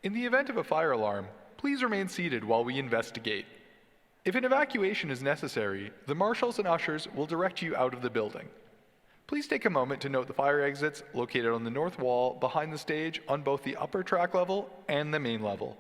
In the event of a fire alarm, please remain seated while we investigate. If an evacuation is necessary, the marshals and ushers will direct you out of the building. Please take a moment to note the fire exits located on the north wall behind the stage on both the upper track level and the main level.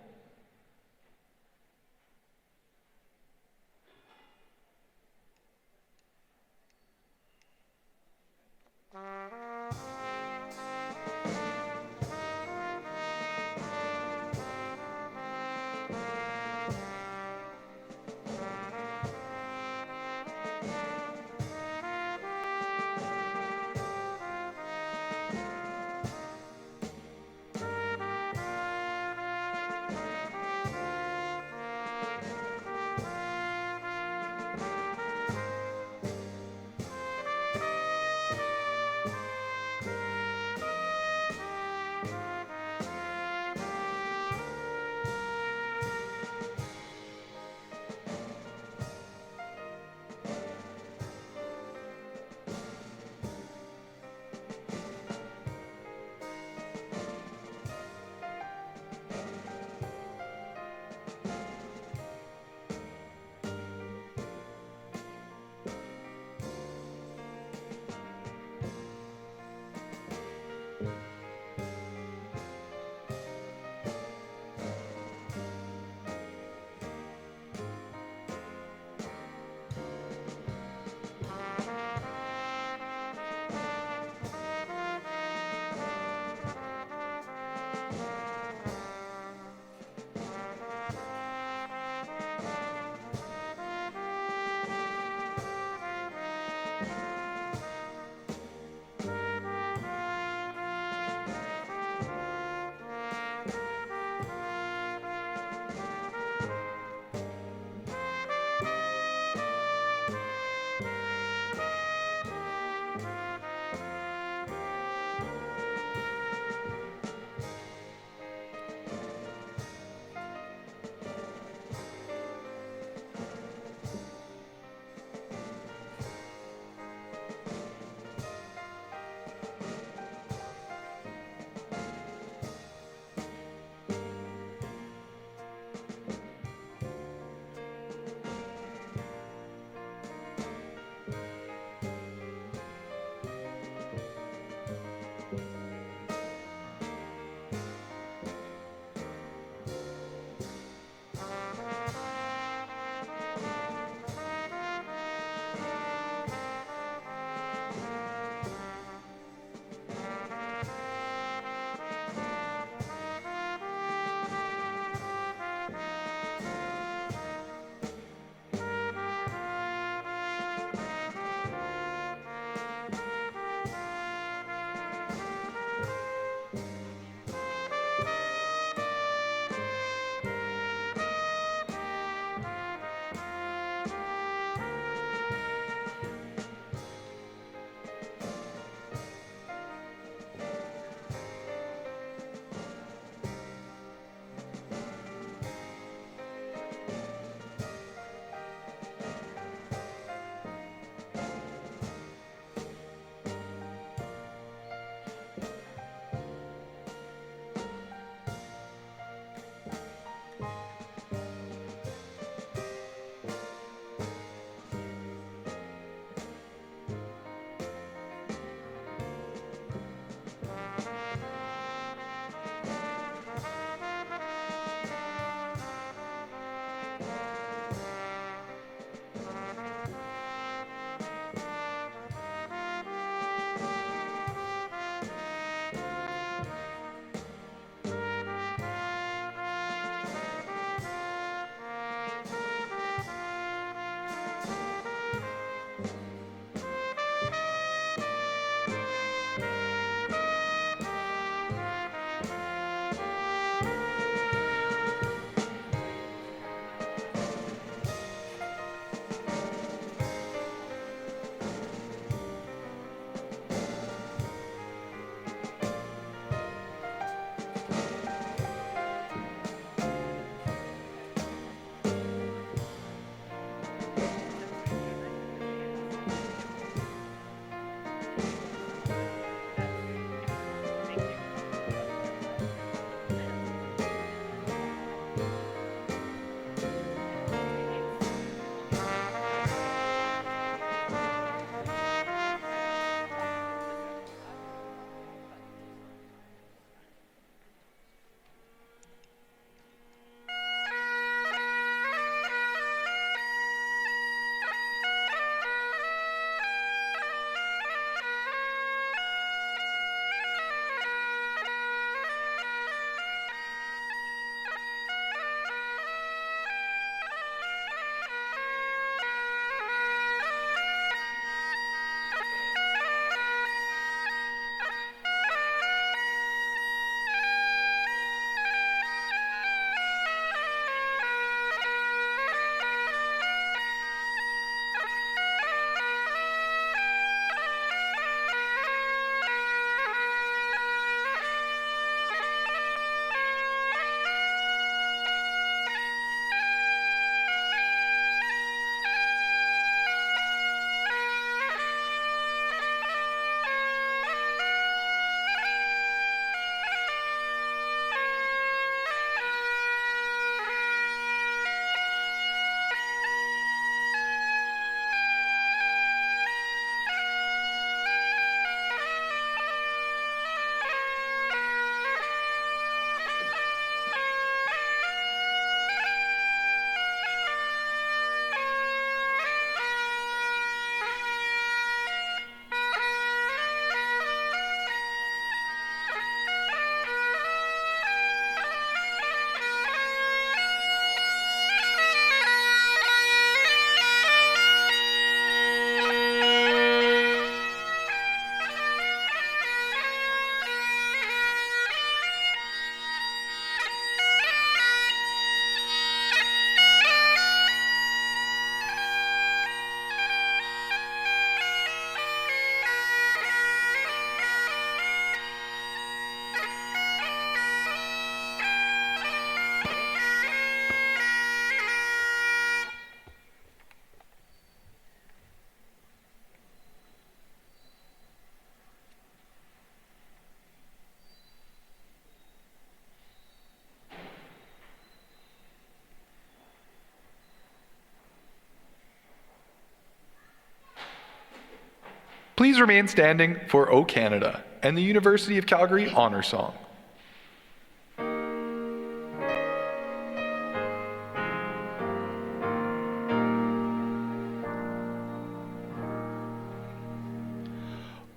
Please remain standing for O Canada and the University of Calgary Honour Song.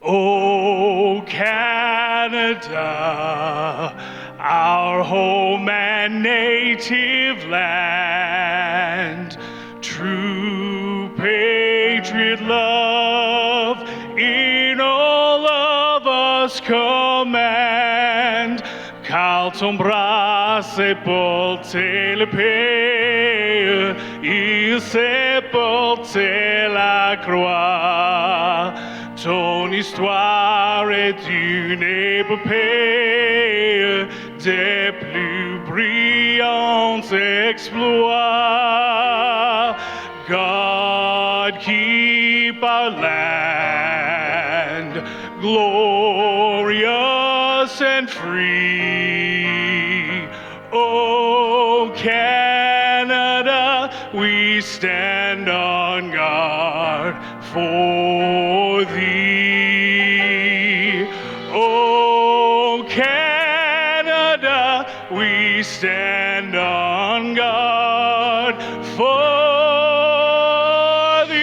O Canada, our home and native land, true patriot love in all of us command. Cal ton bras sepolté le pays, il sepolté la croix. Ton histoire est une épopée des plus brillants exploits. God keep our land glorious and free. Oh Canada, we stand on guard for thee. Oh Canada, we stand on guard for thee.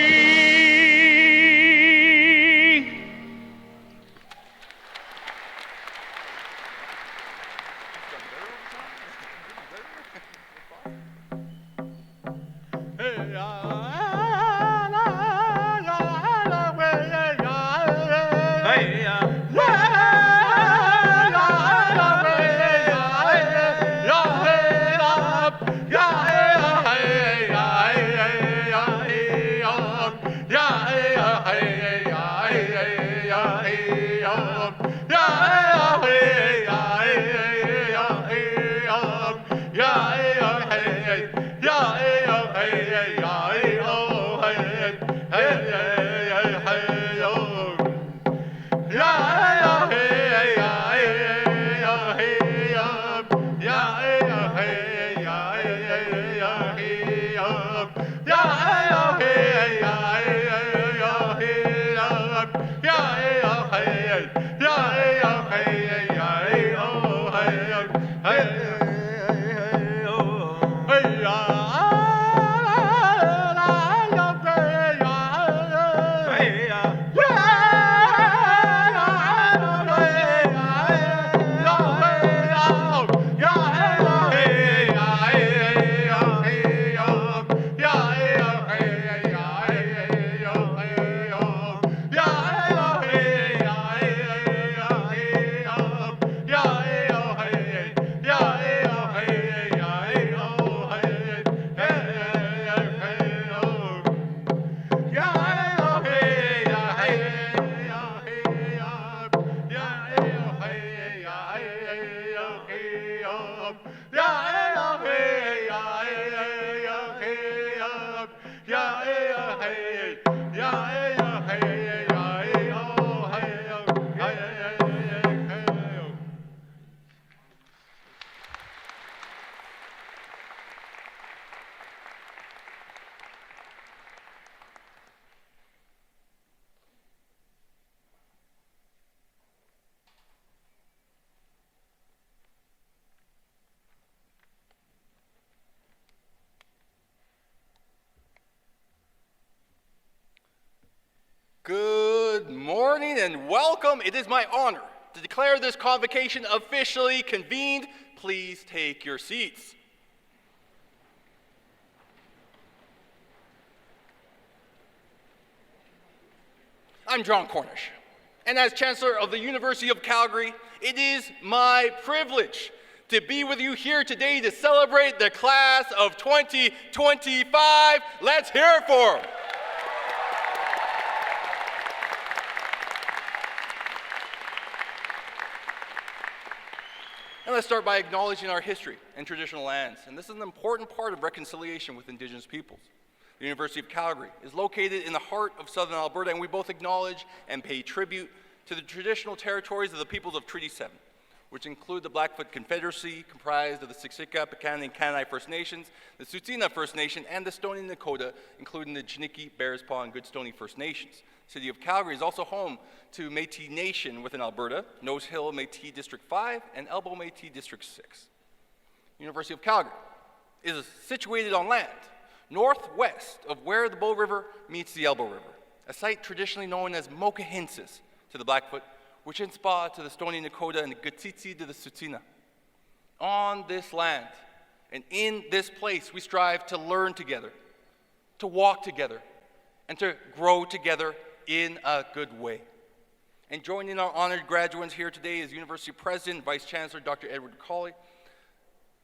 Good morning and welcome. It is my honor to declare this convocation officially convened. Please take your seats. I'm John Cornish, and as Chancellor of the University of Calgary, it is my privilege to be with you here today to celebrate the class of 2025. Let's hear it for them. And let's start by acknowledging our history and traditional lands. And this is an important part of reconciliation with Indigenous peoples. The University of Calgary is located in the heart of southern Alberta, and we both acknowledge and pay tribute to the traditional territories of the peoples of Treaty 7, which include the Blackfoot Confederacy, comprised of the Siksika, Piikani, and Kainai First Nations, the Tsuut'ina First Nation, and the Stoney Nakoda, including the Chiniki, Bearspaw, and Goodstoney First Nations. City of Calgary is also home to Métis Nation within Alberta, Nose Hill Métis District 5, and Elbow Métis District 6. University of Calgary is situated on land northwest of where the Bow River meets the Elbow River, a site traditionally known as Mokahinsis to the Blackfoot, Wichinspah to the Stoney Nakoda, and Gatsitsi to the Tsuut'ina. On this land and in this place, we strive to learn together, to walk together, and to grow together in a good way. And joining our honored graduates here today is University President and Vice Chancellor Dr. Edward Colley.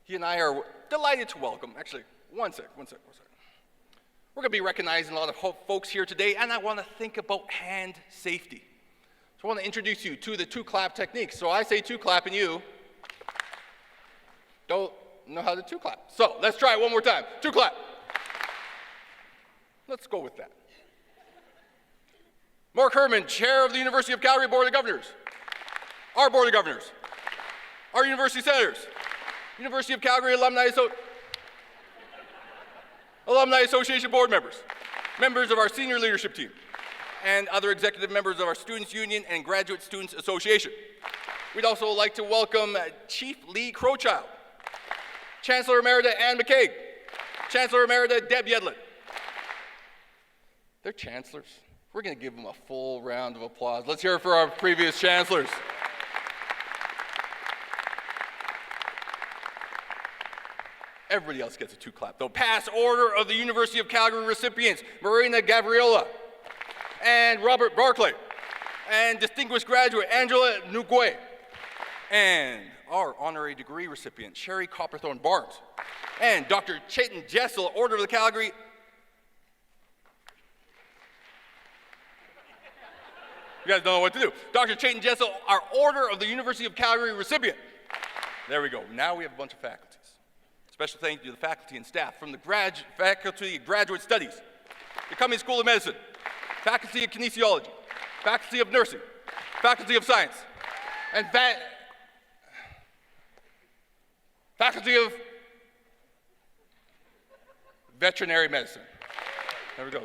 He and I are delighted to welcome, actually, one sec. We're going to be recognizing a lot of folks here today, and I want to think about hand safety. So I want to introduce you to the two-clap technique. So I say two-clap, and you don't know how to two-clap. So let's try it one more time. Two-clap. Let's go with that. Mark Herman, Chair of the University of Calgary Board of Governors. Our Board of Governors. Our University Senators. University of Calgary Alumni Association board members, members of our senior leadership team, and other executive members of our Students' Union and Graduate Students' Association. We'd also like to welcome Chief Lee Crowchild, Chancellor Emerita Anne McCaig, Chancellor Emerita Deb Yedlin. They're chancellors. We're going to give them a full round of applause. Let's hear it for our previous chancellors. Everybody else gets a two-clap, though. Past order of the University of Calgary recipients, Marina Gavriola and Robert Barclay, and distinguished graduate Angela Nguye, and our honorary degree recipient, Sherry Copperthorne Barnes, and Dr. Chetan Jessel, Order of the Calgary. You guys don't know what to do. Dr. Chetan Jessel, our Order of the University of Calgary recipient. There we go. Now we have a bunch of faculties. Special thank you to the faculty and staff from the Faculty of Graduate Studies, the Cummings School of Medicine, Faculty of Kinesiology, Faculty of Nursing, Faculty of Science, and Faculty of Veterinary Medicine. There we go.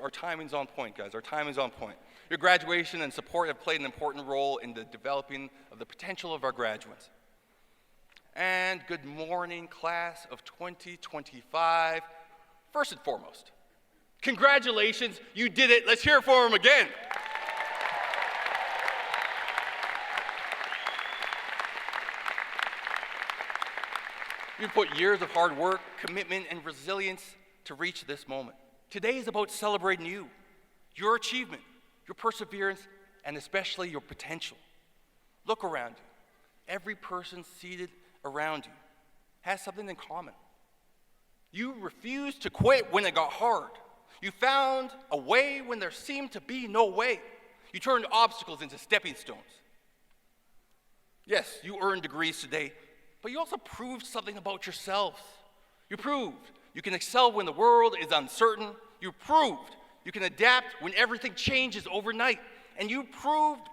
Our timing's on point, guys. Our timing's on point. Your graduation and support have played an important role in the developing of the potential of our graduates. And good morning, class of 2025. First and foremost, congratulations, you did it. Let's hear it for them again. You've put years of hard work, commitment, and resilience to reach this moment. Today is about celebrating you, your achievement, your perseverance, and especially your potential. Look around you. Every person seated around you has something in common. You refused to quit when it got hard. You found a way when there seemed to be no way. You turned obstacles into stepping stones. Yes, you earned degrees today, but you also proved something about yourselves. You proved you can excel when the world is uncertain. You proved you can adapt when everything changes overnight. And you proved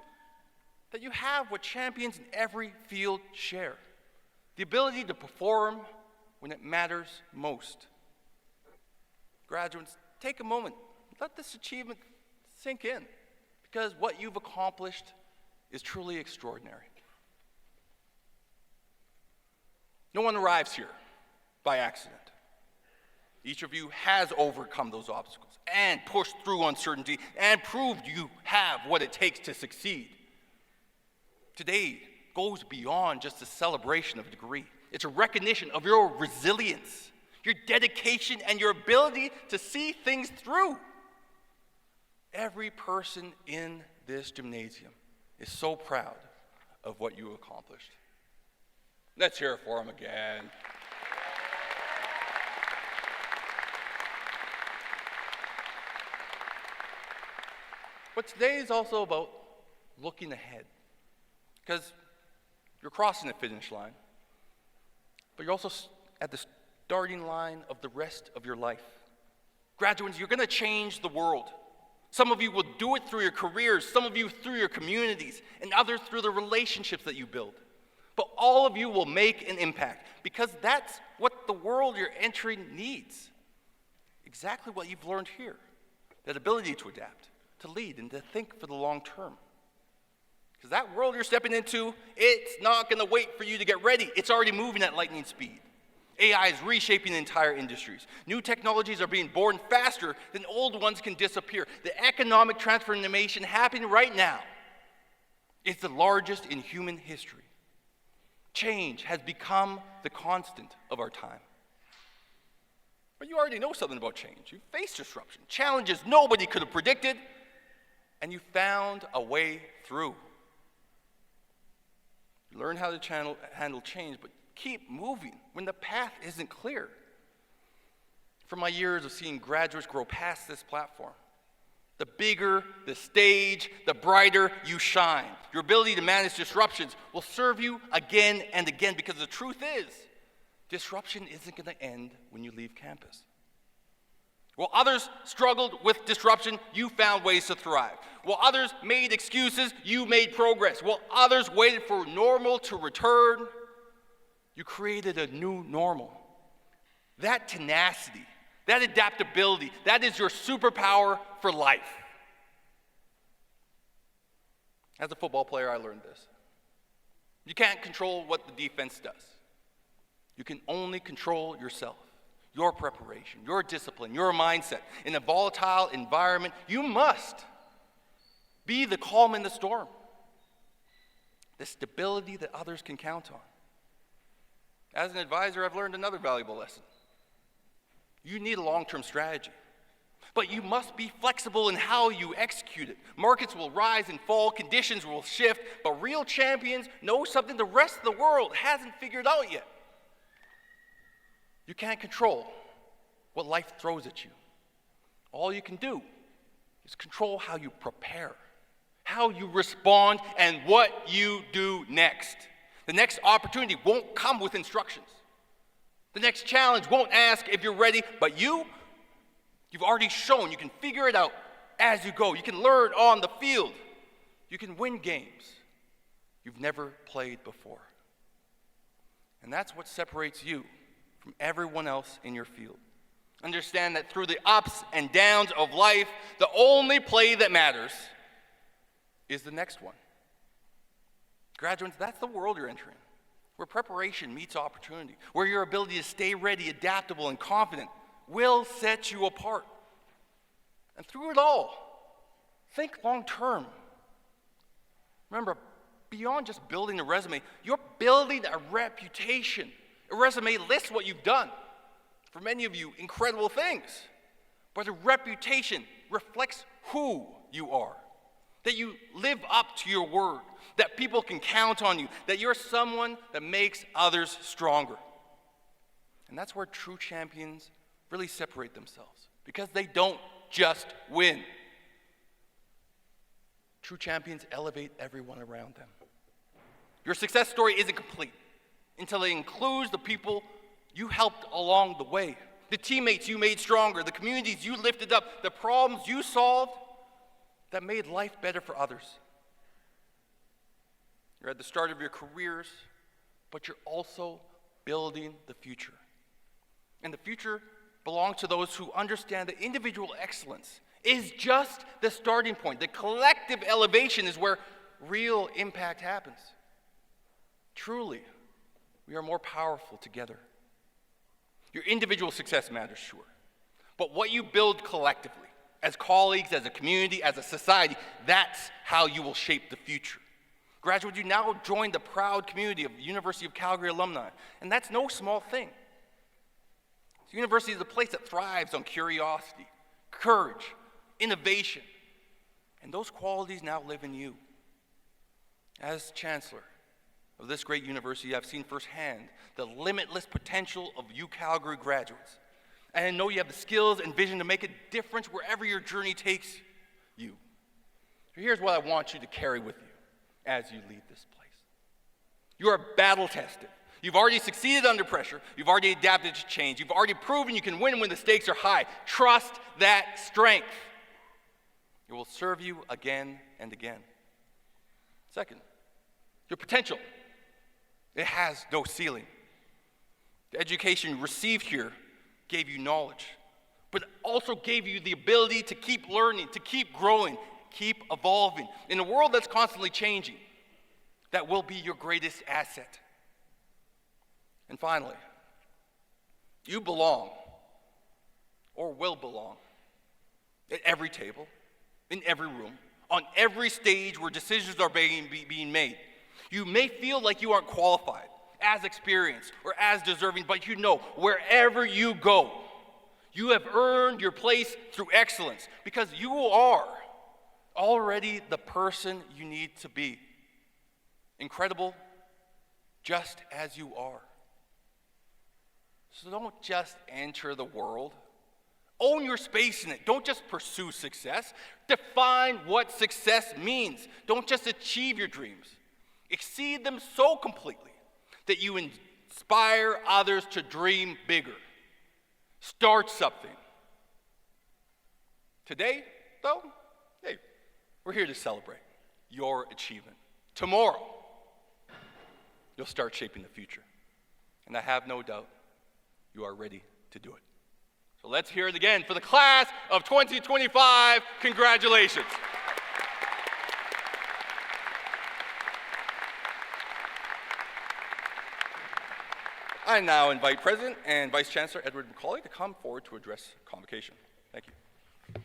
that you have what champions in every field share: the ability to perform when it matters most. Graduates, take a moment. Let this achievement sink in, because what you've accomplished is truly extraordinary. No one arrives here by accident. Each of you has overcome those obstacles and pushed through uncertainty and proved you have what it takes to succeed. Today goes beyond just a celebration of a degree. It's a recognition of your resilience, your dedication, and your ability to see things through. Every person in this gymnasium is so proud of what you accomplished. Let's hear it for them again. But today is also about looking ahead, because you're crossing the finish line, but you're also at the starting line of the rest of your life. Graduates, you're going to change the world. Some of you will do it through your careers, some of you through your communities, and others through the relationships that you build. But all of you will make an impact, because that's what the world you're entering needs. Exactly what you've learned here: that ability to adapt, to lead and to think for the long term. Because that world you're stepping into, it's not going to wait for you to get ready. It's already moving at lightning speed. AI is reshaping entire industries. New technologies are being born faster than old ones can disappear. The economic transformation happening right now is the largest in human history. Change has become the constant of our time. But you already know something about change. You faced disruption, challenges nobody could have predicted, and you found a way through. You learn how to handle change, but keep moving when the path isn't clear. From my years of seeing graduates grow past this platform, the bigger the stage, the brighter you shine. Your ability to manage disruptions will serve you again and again, because the truth is, disruption isn't going to end when you leave campus. While others struggled with disruption, you found ways to thrive. While others made excuses, you made progress. While others waited for normal to return, you created a new normal. That tenacity, that adaptability, that is your superpower for life. As a football player, I learned this. You can't control what the defense does. You can only control yourself, your preparation, your discipline, your mindset. In a volatile environment, you must be the calm in the storm, the stability that others can count on. As an advisor, I've learned another valuable lesson. You need a long-term strategy, but you must be flexible in how you execute it. Markets will rise and fall, conditions will shift, but real champions know something the rest of the world hasn't figured out yet. You can't control what life throws at you. All you can do is control how you prepare, how you respond, and what you do next. The next opportunity won't come with instructions. The next challenge won't ask if you're ready, but you've already shown you can figure it out as you go. You can learn on the field. You can win games you've never played before. And that's what separates you from everyone else in your field. Understand that through the ups and downs of life, the only play that matters is the next one. Graduates, that's the world you're entering, where preparation meets opportunity, where your ability to stay ready, adaptable, and confident will set you apart. And through it all, think long term. Remember, beyond just building a resume, you're building a reputation. A resume lists what you've done. For many of you, incredible things. But a reputation reflects who you are. That you live up to your word. That people can count on you. That you're someone that makes others stronger. And that's where true champions really separate themselves. Because they don't just win. True champions elevate everyone around them. Your success story isn't complete until it includes the people you helped along the way, the teammates you made stronger, the communities you lifted up, the problems you solved that made life better for others. You're at the start of your careers, but you're also building the future. And the future belongs to those who understand that individual excellence is just the starting point. The collective elevation is where real impact happens. Truly, we are more powerful together. Your individual success matters, sure. But what you build collectively, as colleagues, as a community, as a society, that's how you will shape the future. Graduates, you now join the proud community of University of Calgary alumni, and that's no small thing. The university is a place that thrives on curiosity, courage, innovation, and those qualities now live in you. As chancellor of this great university, I've seen firsthand the limitless potential of you Calgary graduates. And I know you have the skills and vision to make a difference wherever your journey takes you. So here's what I want you to carry with you as you leave this place. You are battle tested. You've already succeeded under pressure. You've already adapted to change. You've already proven you can win when the stakes are high. Trust that strength. It will serve you again and again. Second, your potential. It has no ceiling. The education you received here gave you knowledge, but it also gave you the ability to keep learning, to keep growing, keep evolving. In a world that's constantly changing, that will be your greatest asset. And finally, you belong, or will belong, at every table, in every room, on every stage where decisions are being made. You may feel like you aren't qualified, as experienced, or as deserving, but you know, wherever you go, you have earned your place through excellence, because you are already the person you need to be. Incredible, just as you are. So don't just enter the world. Own your space in it. Don't just pursue success. Define what success means. Don't just achieve your dreams. Exceed them so completely that you inspire others to dream bigger. Start something. Today, though, hey, we're here to celebrate your achievement. Tomorrow, you'll start shaping the future. And I have no doubt you are ready to do it. So let's hear it again for the class of 2025. Congratulations. I now invite President and Vice Chancellor Edward Macaulay to come forward to address Convocation. Thank you.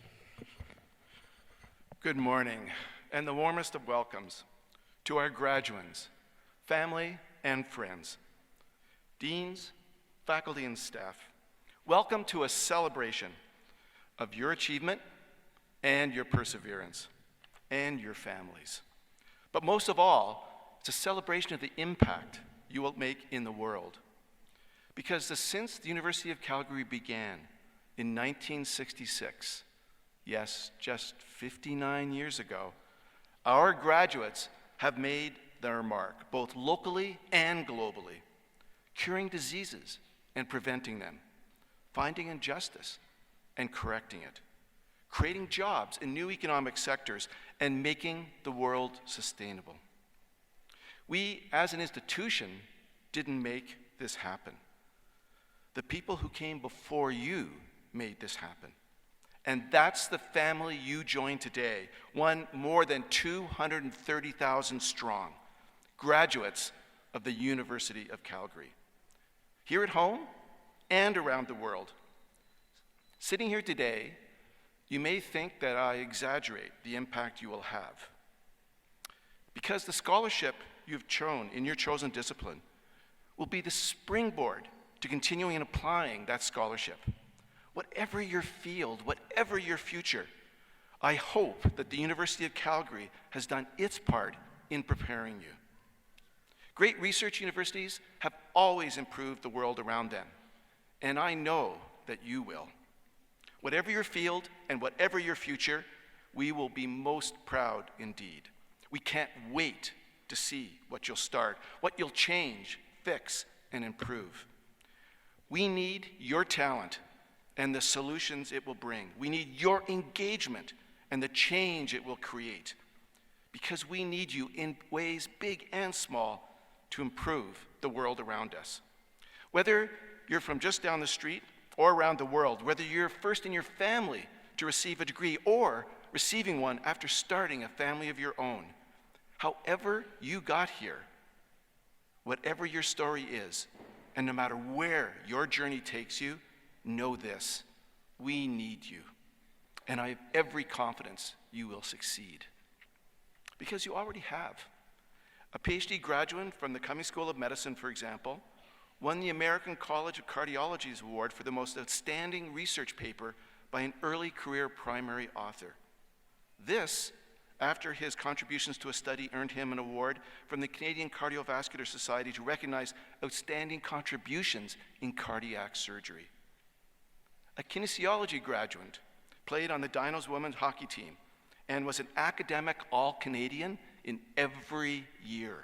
Good morning, and the warmest of welcomes to our graduands, family, and friends, deans, faculty, and staff. Welcome to a celebration of your achievement and your perseverance and your families. But most of all, it's a celebration of the impact you will make in the world. Because since the University of Calgary began in 1966, yes, just 59 years ago, our graduates have made their mark, both locally and globally, curing diseases and preventing them, finding injustice and correcting it, creating jobs in new economic sectors, and making the world sustainable. We, as an institution, didn't make this happen. The people who came before you made this happen. And that's the family you join today, one more than 230,000 strong, graduates of the University of Calgary, here at home and around the world. Sitting here today, you may think that I exaggerate the impact you will have, because the scholarship you've shown in your chosen discipline will be the springboard to continuing and applying that scholarship. Whatever your field, whatever your future, I hope that the University of Calgary has done its part in preparing you. Great research universities have always improved the world around them, and I know that you will. Whatever your field and whatever your future, we will be most proud indeed. We can't wait to see what you'll start, what you'll change, fix, and improve. We need your talent and the solutions it will bring. We need your engagement and the change it will create, because we need you in ways big and small to improve the world around us. Whether you're from just down the street or around the world, whether you're first in your family to receive a degree or receiving one after starting a family of your own, however you got here, whatever your story is, and no matter where your journey takes you, know this: we need you. And I have every confidence you will succeed. Because you already have. A PhD graduate from the Cummings School of Medicine, for example, won the American College of Cardiology's award for the most outstanding research paper by an early career primary author. This, after his contributions to a study earned him an award from the Canadian Cardiovascular Society to recognize outstanding contributions in cardiac surgery. A kinesiology graduate played on the Dinos women's hockey team and was an academic All-Canadian in every year,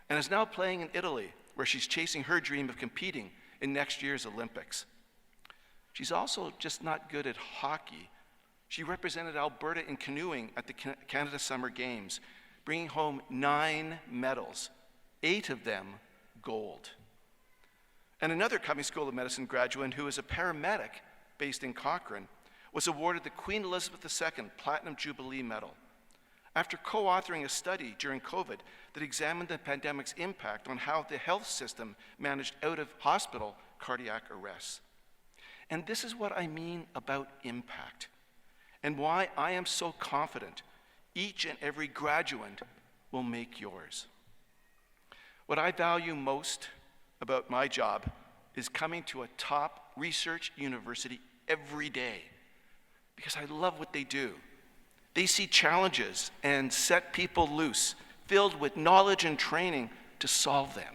and is now playing in Italy, where she's chasing her dream of competing in next year's Olympics. She's also just not good at hockey. She represented Alberta in canoeing at the Canada Summer Games, bringing home 9 medals, 8 of them gold. And another Cummings School of Medicine graduate who is a paramedic based in Cochrane was awarded the Queen Elizabeth II Platinum Jubilee Medal after co-authoring a study during COVID that examined the pandemic's impact on how the health system managed out-of-hospital cardiac arrests. And this is what I mean about impact, and why I am so confident each and every graduate will make yours. What I value most about my job is coming to a top research university every day, because I love what they do. They see challenges and set people loose, filled with knowledge and training to solve them.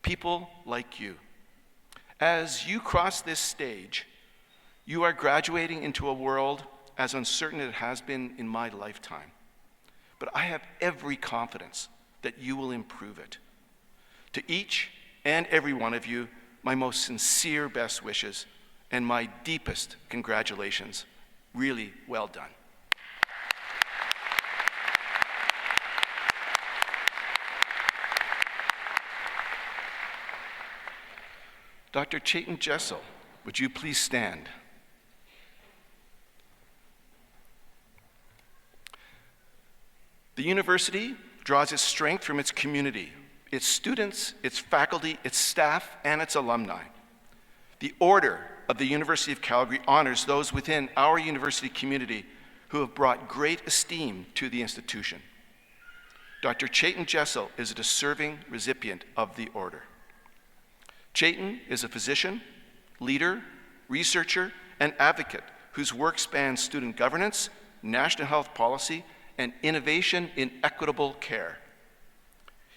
People like you. As you cross this stage, you are graduating into a world as uncertain as it has been in my lifetime. But I have every confidence that you will improve it. To each and every one of you, my most sincere best wishes and my deepest congratulations. Really well done. Dr. Chetan Jessel, would you please stand? The university draws its strength from its community, its students, its faculty, its staff, and its alumni. The Order of the University of Calgary honors those within our university community who have brought great esteem to the institution. Dr. Chetan Jessel is a deserving recipient of the Order. Chetan is a physician, leader, researcher, and advocate whose work spans student governance, national health policy, and innovation in equitable care.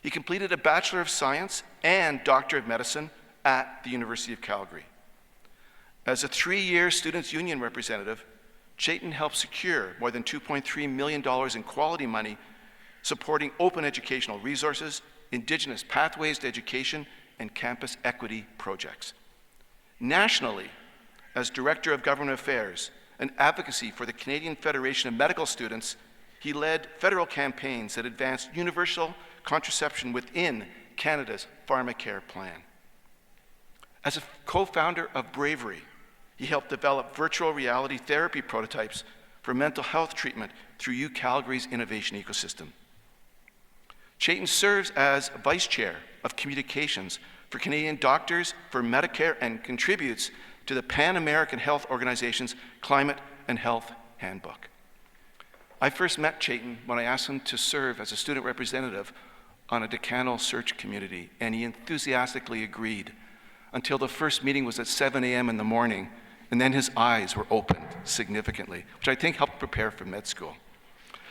He completed a Bachelor of Science and Doctor of Medicine at the University of Calgary. As a 3-year Students' Union representative, Chetan helped secure more than $2.3 million in quality money supporting open educational resources, Indigenous pathways to education, and campus equity projects. Nationally, as Director of Government Affairs and Advocacy for the Canadian Federation of Medical Students, he led federal campaigns that advanced universal contraception within Canada's Pharmacare plan. As a co-founder of Bravery, he helped develop virtual reality therapy prototypes for mental health treatment through UCalgary's innovation ecosystem. Chetan serves as Vice Chair of Communications for Canadian Doctors for Medicare and contributes to the Pan American Health Organization's Climate and Health Handbook. I first met Chetan when I asked him to serve as a student representative on a decanal search community, and he enthusiastically agreed until the first meeting was at 7 a.m. in the morning, and then his eyes were opened significantly, which I think helped prepare for med school.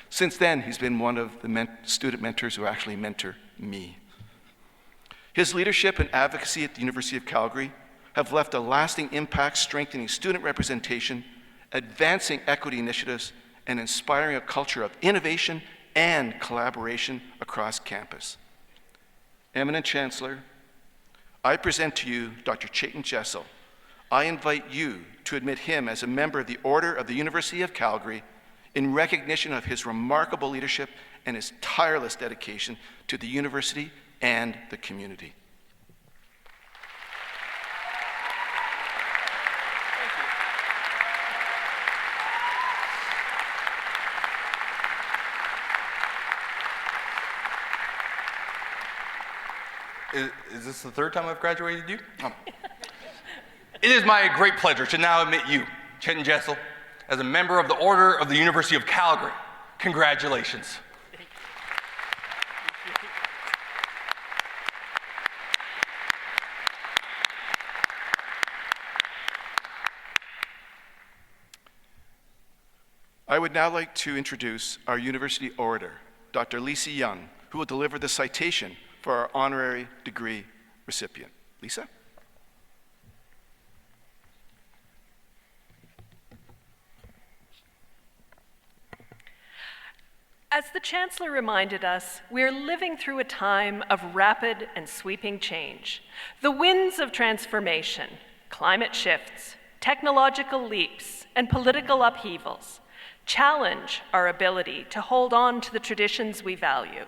Since then, he's been one of the student mentors who actually mentor me. His leadership and advocacy at the University of Calgary have left a lasting impact strengthening student representation, advancing equity initiatives, and inspiring a culture of innovation and collaboration across campus. Eminent Chancellor, I present to you Dr. Chetan Jessel. I invite you to admit him as a member of the Order of the University of Calgary in recognition of his remarkable leadership and his tireless dedication to the university and the community. Is this the third time I've graduated you? Oh. It is my great pleasure to now admit you, Chetan Jessel, as a member of the Order of the University of Calgary. Congratulations. I would now like to introduce our University Orator, Dr. Lisa Young, who will deliver the citation for our honorary degree recipient. Lisa? As the Chancellor reminded us, we're living through a time of rapid and sweeping change. The winds of transformation, climate shifts, technological leaps, and political upheavals challenge our ability to hold on to the traditions we value.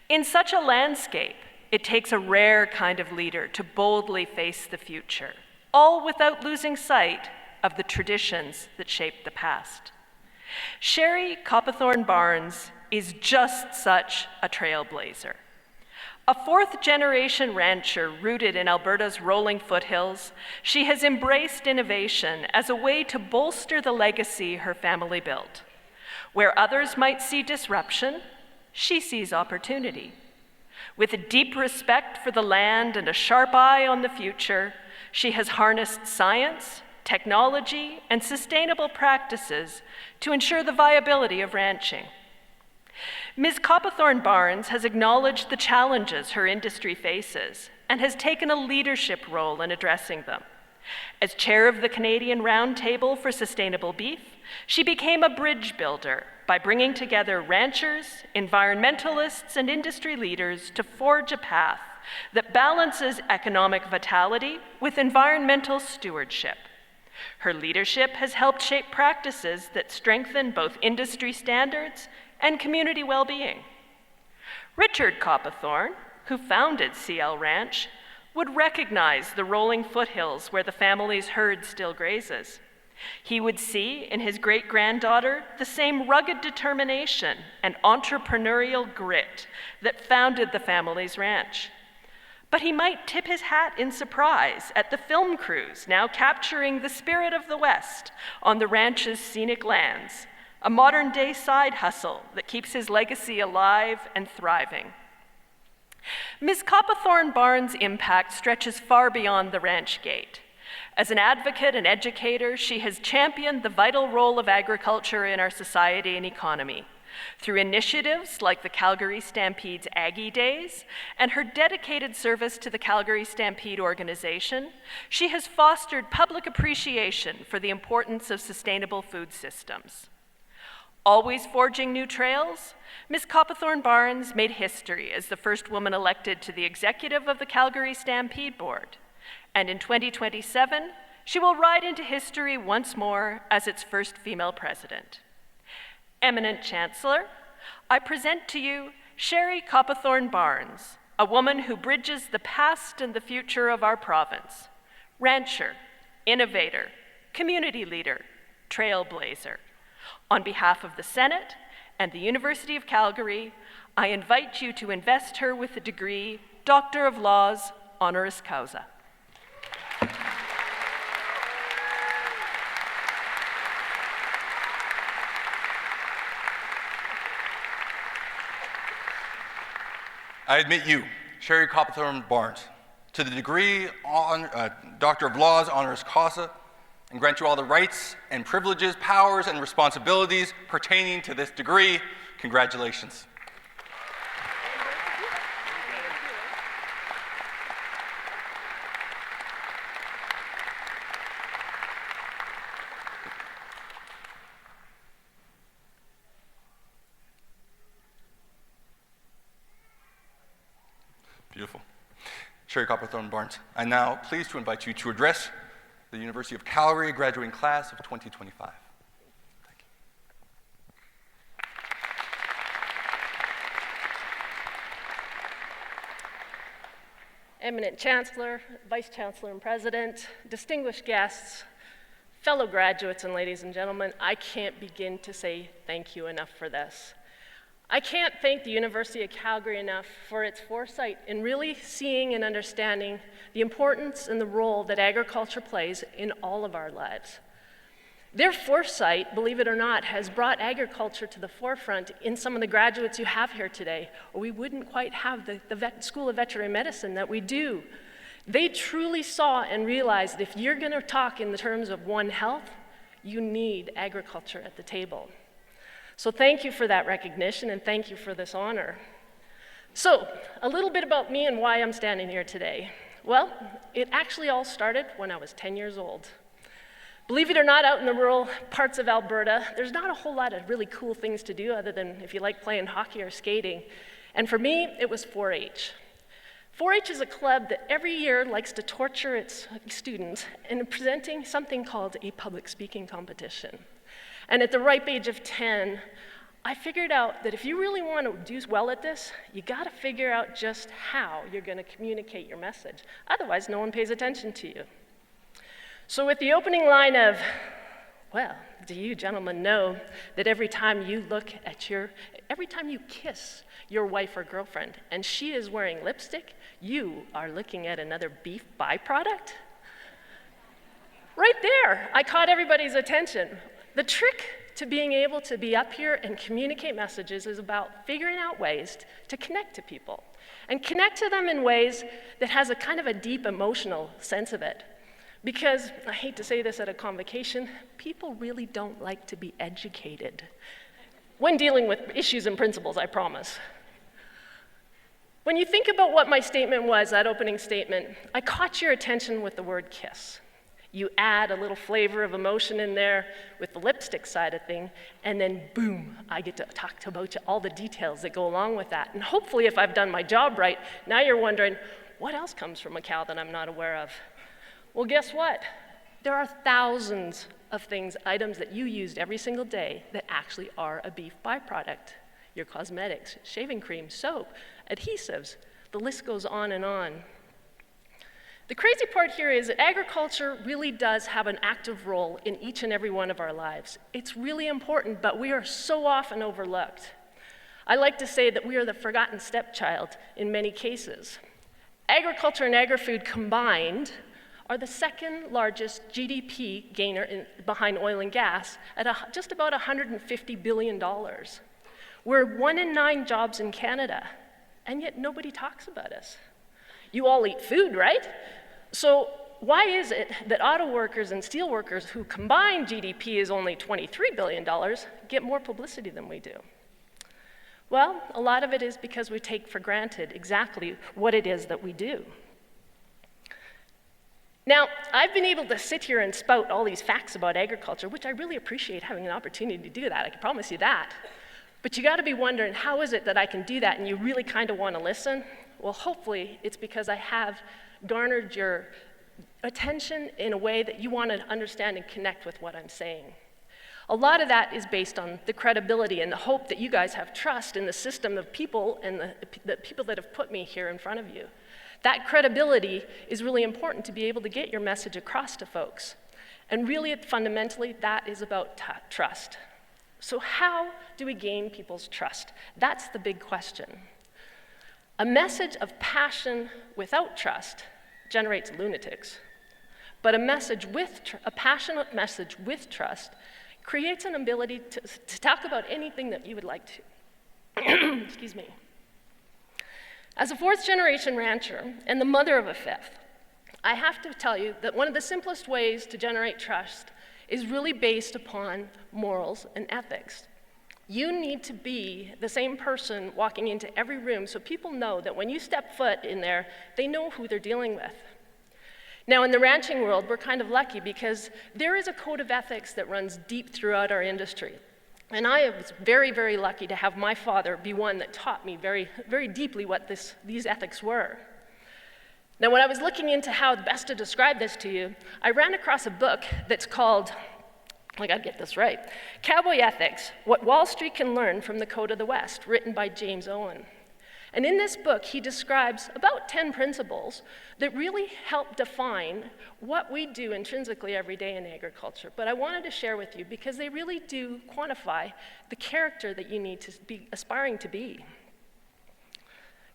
In such a landscape, it takes a rare kind of leader to boldly face the future, all without losing sight of the traditions that shaped the past. Sherry Copperthorne Barnes is just such a trailblazer. A fourth-generation rancher rooted in Alberta's rolling foothills, she has embraced innovation as a way to bolster the legacy her family built. Where others might see disruption, she sees opportunity. With a deep respect for the land and a sharp eye on the future, she has harnessed science, technology, and sustainable practices to ensure the viability of ranching. Ms. Copperthorne Barnes has acknowledged the challenges her industry faces and has taken a leadership role in addressing them. As chair of the Canadian Roundtable for Sustainable Beef, she became a bridge builder by bringing together ranchers, environmentalists, and industry leaders to forge a path that balances economic vitality with environmental stewardship. Her leadership has helped shape practices that strengthen both industry standards and community well-being. Richard Copperthorne, who founded CL Ranch, would recognize the rolling foothills where the family's herd still grazes. He would see in his great-granddaughter the same rugged determination and entrepreneurial grit that founded the family's ranch. But he might tip his hat in surprise at the film crews now capturing the spirit of the West on the ranch's scenic lands, a modern-day side hustle that keeps his legacy alive and thriving. Ms. Copperthorne Barnes' impact stretches far beyond the ranch gate. As an advocate and educator, she has championed the vital role of agriculture in our society and economy. Through initiatives like the Calgary Stampede's Aggie Days and her dedicated service to the Calgary Stampede organization, she has fostered public appreciation for the importance of sustainable food systems. Always forging new trails, Ms. Copperthorne Barnes made history as the first woman elected to the executive of the Calgary Stampede Board. And in 2027, she will ride into history once more as its first female president. Eminent Chancellor, I present to you Sherry Copperthorne Barnes, a woman who bridges the past and the future of our province. Rancher, innovator, community leader, trailblazer. On behalf of the Senate and the University of Calgary, I invite you to invest her with the degree Doctor of Laws, honoris causa. I admit you, Sherry Copperthorne Barnes, to the degree Doctor of Laws, honoris causa, and grant you all the rights and privileges, powers, and responsibilities pertaining to this degree. Congratulations. Beautiful. Sherry Copperthorne Barnes, I'm now pleased to invite you to address the University of Calgary graduating class of 2025. Thank you. Eminent Chancellor, Vice Chancellor and President, distinguished guests, fellow graduates and ladies and gentlemen, I can't begin to say thank you enough for this. I can't thank the University of Calgary enough for its foresight in really seeing and understanding the importance and the role that agriculture plays in all of our lives. Their foresight, believe it or not, has brought agriculture to the forefront in some of the graduates you have here today, or we wouldn't quite have the School of Veterinary Medicine that we do. They truly saw and realized that if you're going to talk in the terms of One Health, you need agriculture at the table. So thank you for that recognition and thank you for this honor. So, a little bit about me and why I'm standing here today. Well, it actually all started when I was 10 years old. Believe it or not, out in the rural parts of Alberta, there's not a whole lot of really cool things to do other than if you like playing hockey or skating. And for me, it was 4-H. 4-H is a club that every year likes to torture its students in presenting something called a public speaking competition. And at the ripe age of 10, I figured out that if you really want to do well at this, you got to figure out just how you're going to communicate your message. Otherwise, no one pays attention to you. So with the opening line of, well, do you gentlemen know that every time you kiss your wife or girlfriend and she is wearing lipstick, you are looking at another beef byproduct? Right there, I caught everybody's attention. The trick to being able to be up here and communicate messages is about figuring out ways to connect to people and connect to them in ways that has a kind of a deep emotional sense of it. Because, I hate to say this at a convocation, people really don't like to be educated when dealing with issues and principles, I promise. When you think about what my statement was, that opening statement, I caught your attention with the word kiss. You add a little flavor of emotion in there with the lipstick side of thing, and then boom, I get to talk about all the details that go along with that. And hopefully, if I've done my job right, now you're wondering, what else comes from a cow that I'm not aware of? Well, guess what? There are thousands of things, items that you used every single day that actually are a beef byproduct. Your cosmetics, shaving cream, soap, adhesives, the list goes on and on. The crazy part here is that agriculture really does have an active role in each and every one of our lives. It's really important, but we are so often overlooked. I like to say that we are the forgotten stepchild in many cases. Agriculture and agri-food combined are the second largest GDP gainer behind oil and gas at just about $150 billion. We're 1 in 9 jobs in Canada, and yet nobody talks about us. You all eat food, right? So why is it that auto workers and steel workers who combined GDP is only $23 billion get more publicity than we do? Well, a lot of it is because we take for granted exactly what it is that we do. Now, I've been able to sit here and spout all these facts about agriculture, which I really appreciate having an opportunity to do that, I can promise you that. But you gotta be wondering, how is it that I can do that and you really kind of wanna listen? Well, hopefully it's because I have garnered your attention in a way that you wanna understand and connect with what I'm saying. A lot of that is based on the credibility and the hope that you guys have trust in the system of people and the people that have put me here in front of you. That credibility is really important to be able to get your message across to folks. And really, fundamentally, that is about trust. So how do we gain people's trust? That's the big question. A message of passion without trust generates lunatics. But a passionate message with trust creates an ability to talk about anything that you would like to. Excuse me. As a 4th-generation rancher and the mother of a 5th, I have to tell you that one of the simplest ways to generate trust is really based upon morals and ethics. You need to be the same person walking into every room so people know that when you step foot in there, they know who they're dealing with. Now, in the ranching world, we're kind of lucky because there is a code of ethics that runs deep throughout our industry. And I was very, very lucky to have my father be one that taught me very, very deeply what these ethics were. Now, when I was looking into how best to describe this to you, I ran across a book that's called, I gotta get this right, Cowboy Ethics, What Wall Street Can Learn from the Code of the West, written by James Owen. And in this book, he describes about 10 principles that really help define what we do intrinsically every day in agriculture. But I wanted to share with you because they really do quantify the character that you need to be aspiring to be.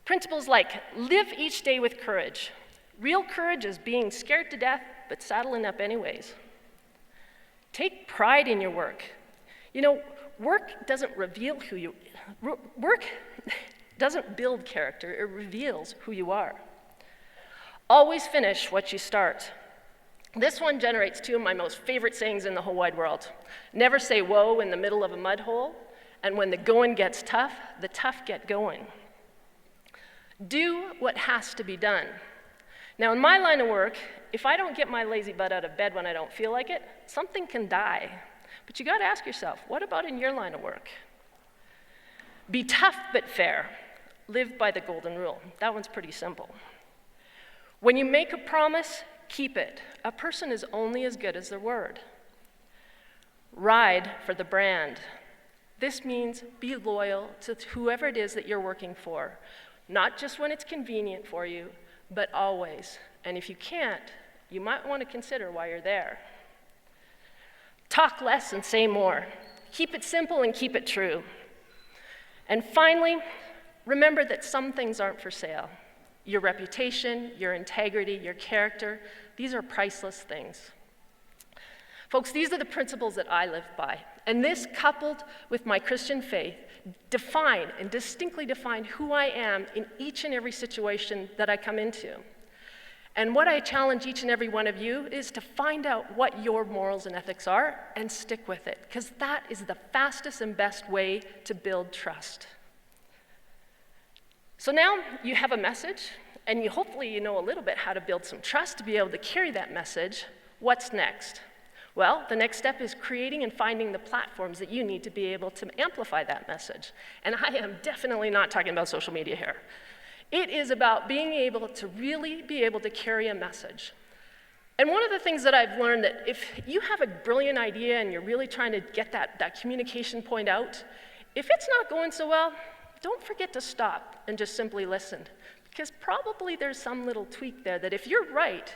Principles like live each day with courage. Real courage is being scared to death, but saddling up anyways. Take pride in your work. You know, work doesn't reveal who you work doesn't build character, it reveals who you are. Always finish what you start. This one generates 2 of my most favorite sayings in the whole wide world. Never say whoa in the middle of a mud hole, and when the going gets tough, the tough get going. Do what has to be done. Now, in my line of work, if I don't get my lazy butt out of bed when I don't feel like it, something can die. But you gotta ask yourself, what about in your line of work? Be tough but fair. Live by the golden rule. That one's pretty simple. When you make a promise, keep it. A person is only as good as their word. Ride for the brand. This means be loyal to whoever it is that you're working for, not just when it's convenient for you, but always. And if you can't, you might want to consider why you're there. Talk less and say more. Keep it simple and keep it true. And finally, remember that some things aren't for sale. Your reputation, your integrity, your character, these are priceless things. Folks, these are the principles that I live by. And this, coupled with my Christian faith, define and distinctly define who I am in each and every situation that I come into. And what I challenge each and every one of you is to find out what your morals and ethics are and stick with it, because that is the fastest and best way to build trust. So now you have a message, and hopefully you know a little bit how to build some trust to be able to carry that message. What's next? Well, the next step is creating and finding the platforms that you need to be able to amplify that message. And I am definitely not talking about social media here. It is about being able to really be able to carry a message. And one of the things that I've learned, that if you have a brilliant idea and you're really trying to get that communication point out, if it's not going so well, don't forget to stop and just simply listen. Because probably there's some little tweak there that if you're right,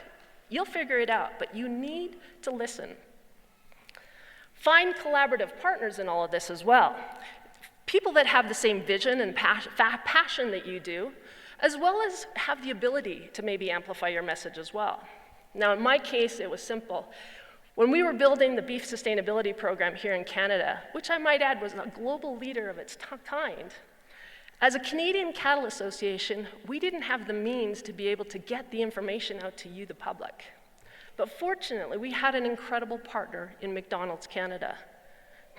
you'll figure it out, but you need to listen. Find collaborative partners in all of this as well. People that have the same vision and passion that you do, as well as have the ability to maybe amplify your message as well. Now, in my case, it was simple. When we were building the beef sustainability program here in Canada, which I might add was a global leader of its kind, as a Canadian Cattle Association, we didn't have the means to be able to get the information out to you, the public. But fortunately, we had an incredible partner in McDonald's Canada.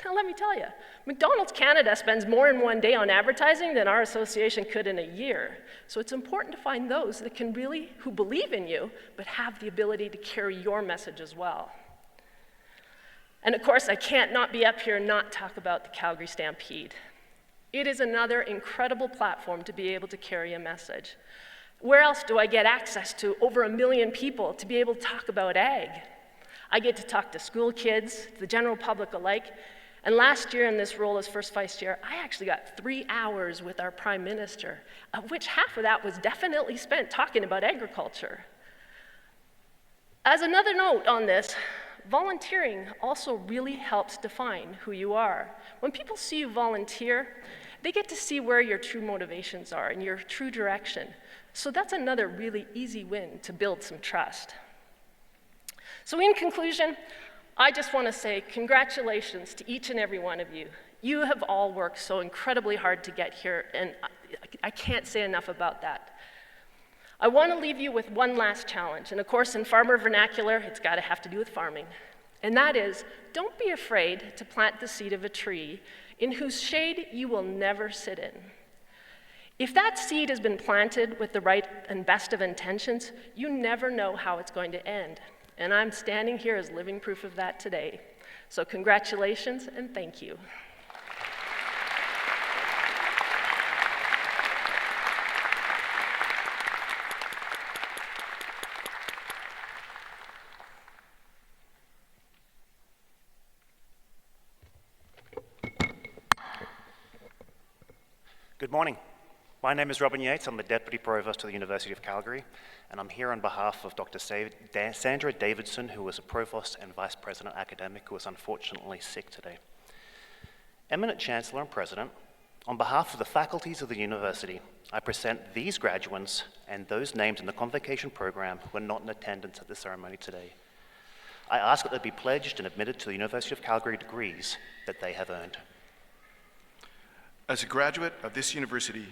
Now, let me tell you, McDonald's Canada spends more in one day on advertising than our association could in a year. So it's important to find those that can really, who believe in you, but have the ability to carry your message as well. And of course, I can't not be up here and not talk about the Calgary Stampede. It is another incredible platform to be able to carry a message. Where else do I get access to over 1 million people to be able to talk about ag? I get to talk to school kids, the general public alike. And last year in this role as first vice chair, I actually got 3 hours with our prime minister, of which half of that was definitely spent talking about agriculture. As another note on this, volunteering also really helps define who you are. When people see you volunteer, they get to see where your true motivations are and your true direction. So that's another really easy win to build some trust. So in conclusion, I just want to say congratulations to each and every one of you. You have all worked so incredibly hard to get here, and I can't say enough about that. I want to leave you with one last challenge, and of course in farmer vernacular, it's got to have to do with farming. And that is, don't be afraid to plant the seed of a tree in whose shade you will never sit in. If that seed has been planted with the right and best of intentions, you never know how it's going to end. And I'm standing here as living proof of that today. So congratulations and thank you. Good morning. My name is Robin Yates. I'm the Deputy Provost of the University of Calgary, and I'm here on behalf of Dr. Sandra Davidson, who was a Provost and Vice President academic who is unfortunately sick today. Eminent Chancellor and President, on behalf of the faculties of the university, I present these graduates and those named in the Convocation program who are not in attendance at the ceremony today. I ask that they be pledged and admitted to the University of Calgary degrees that they have earned. As a graduate of this university,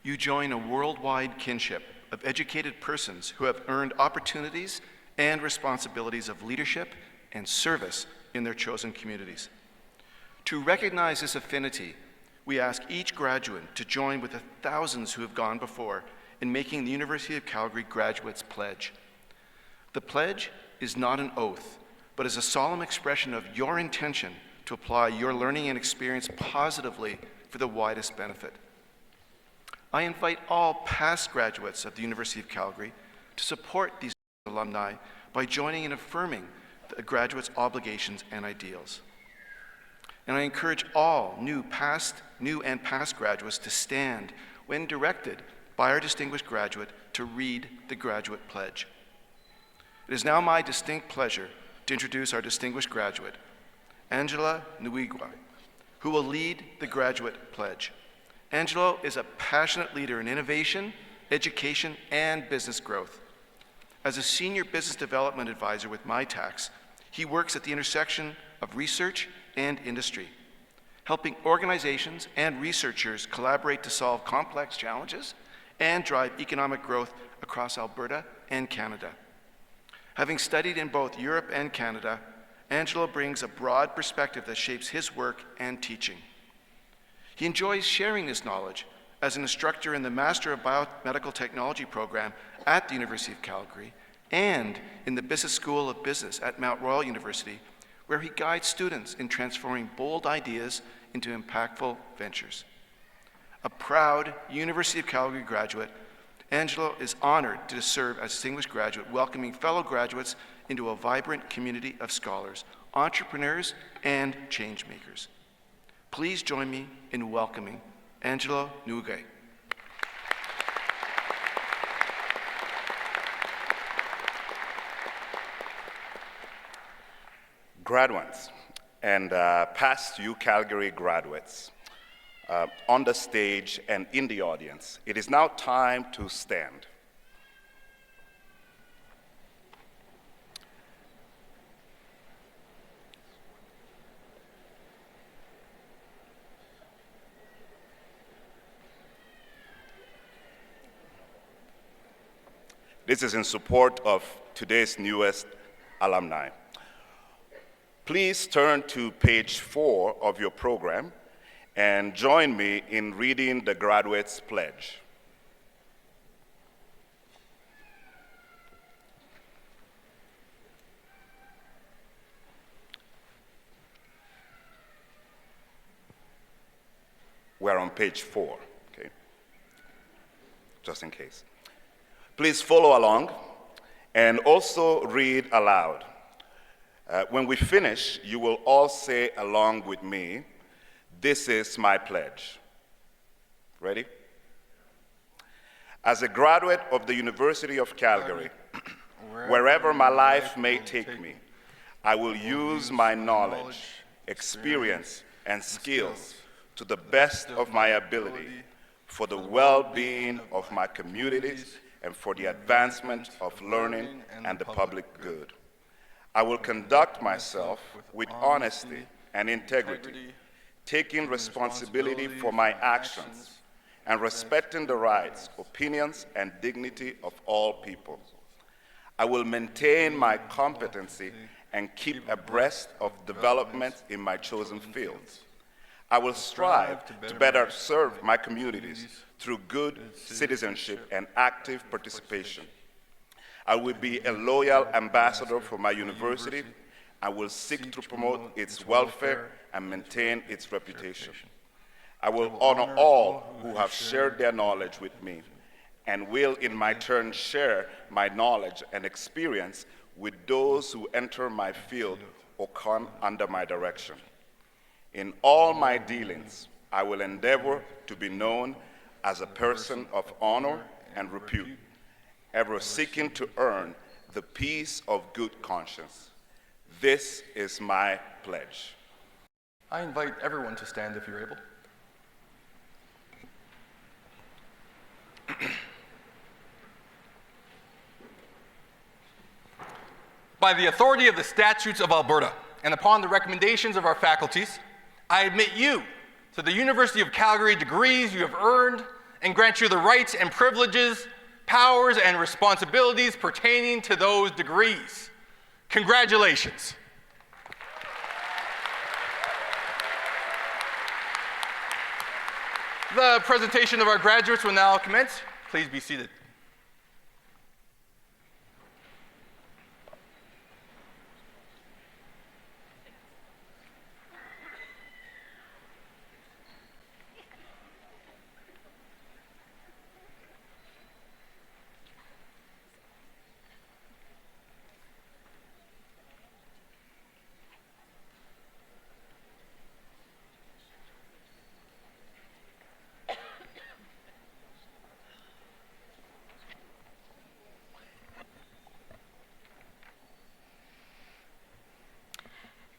you join a worldwide kinship of educated persons who have earned opportunities and responsibilities of leadership and service in their chosen communities. To recognize this affinity, we ask each graduate to join with the thousands who have gone before in making the University of Calgary Graduates Pledge. The pledge is not an oath, but is a solemn expression of your intention to apply your learning and experience positively for the widest benefit. I invite all past graduates of the University of Calgary to support these alumni by joining in affirming the graduates' obligations and ideals. And I encourage all new and past graduates to stand when directed by our distinguished graduate to read the graduate pledge. It is now my distinct pleasure to introduce our distinguished graduate, Angela Nuigwa, who will lead the graduate pledge. Angelo is a passionate leader in innovation, education, and business growth. As a senior business development advisor with MyTax, he works at the intersection of research and industry, helping organizations and researchers collaborate to solve complex challenges and drive economic growth across Alberta and Canada. Having studied in both Europe and Canada, Angelo brings a broad perspective that shapes his work and teaching. He enjoys sharing this knowledge as an instructor in the Master of Biomedical Technology program at the University of Calgary and in the Business School of Business at Mount Royal University, where he guides students in transforming bold ideas into impactful ventures. A proud University of Calgary graduate, Angelo is honored to serve as distinguished graduate, welcoming fellow graduates into a vibrant community of scholars, entrepreneurs, and change makers. Please join me in welcoming Angelo Nuigwa. Graduates and past UCalgary graduates on the stage and in the audience, it is now time to stand. This is in support of today's newest alumni. Please turn to page 4 of your program and join me in reading the graduates' pledge. We're on page 4, okay? Just in case. Please follow along and also read aloud. When we finish, you will all say along with me, "This is my pledge." Ready? As a graduate of the University of Calgary, wherever my life may take me, I will use my knowledge, experience, and skills to the best of my ability for the well-being of my communities and for the advancement of learning and the public good. I will conduct myself with honesty and integrity, taking responsibility for my actions and respecting the rights, opinions, and dignity of all people. I will maintain my competency and keep abreast of developments in my chosen fields. I will strive to better serve my communities through good citizenship and active participation. I will be a loyal ambassador for my university. I will seek to promote its welfare and maintain its reputation. I will honor all who have shared their knowledge with me and will in my turn share my knowledge and experience with those who enter my field or come under my direction. In all my dealings, I will endeavor to be known as a person of honor and repute, ever seeking to earn the peace of good conscience. This is my pledge. I invite everyone to stand if you're able. By the authority of the statutes of Alberta, and upon the recommendations of our faculties, I admit you to the University of Calgary degrees you have earned and grant you the rights and privileges, powers and responsibilities pertaining to those degrees. Congratulations. The presentation of our graduates will now commence. Please be seated.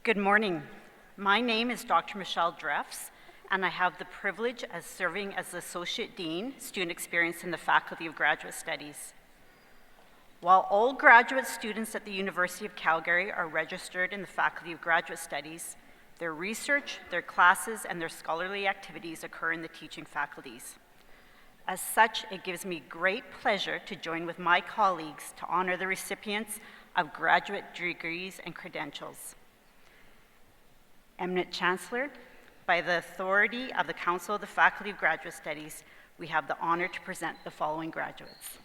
Good morning. My name is Dr. Michelle Dreffs, and I have the privilege of serving as the Associate Dean, Student Experience in the Faculty of Graduate Studies. While all graduate students at the University of Calgary are registered in the Faculty of Graduate Studies, their research, their classes, and their scholarly activities occur in the teaching faculties. As such, it gives me great pleasure to join with my colleagues to honor the recipients of graduate degrees and credentials. Eminent Chancellor, by the authority of the Council of the Faculty of Graduate Studies, we have the honor to present the following graduates.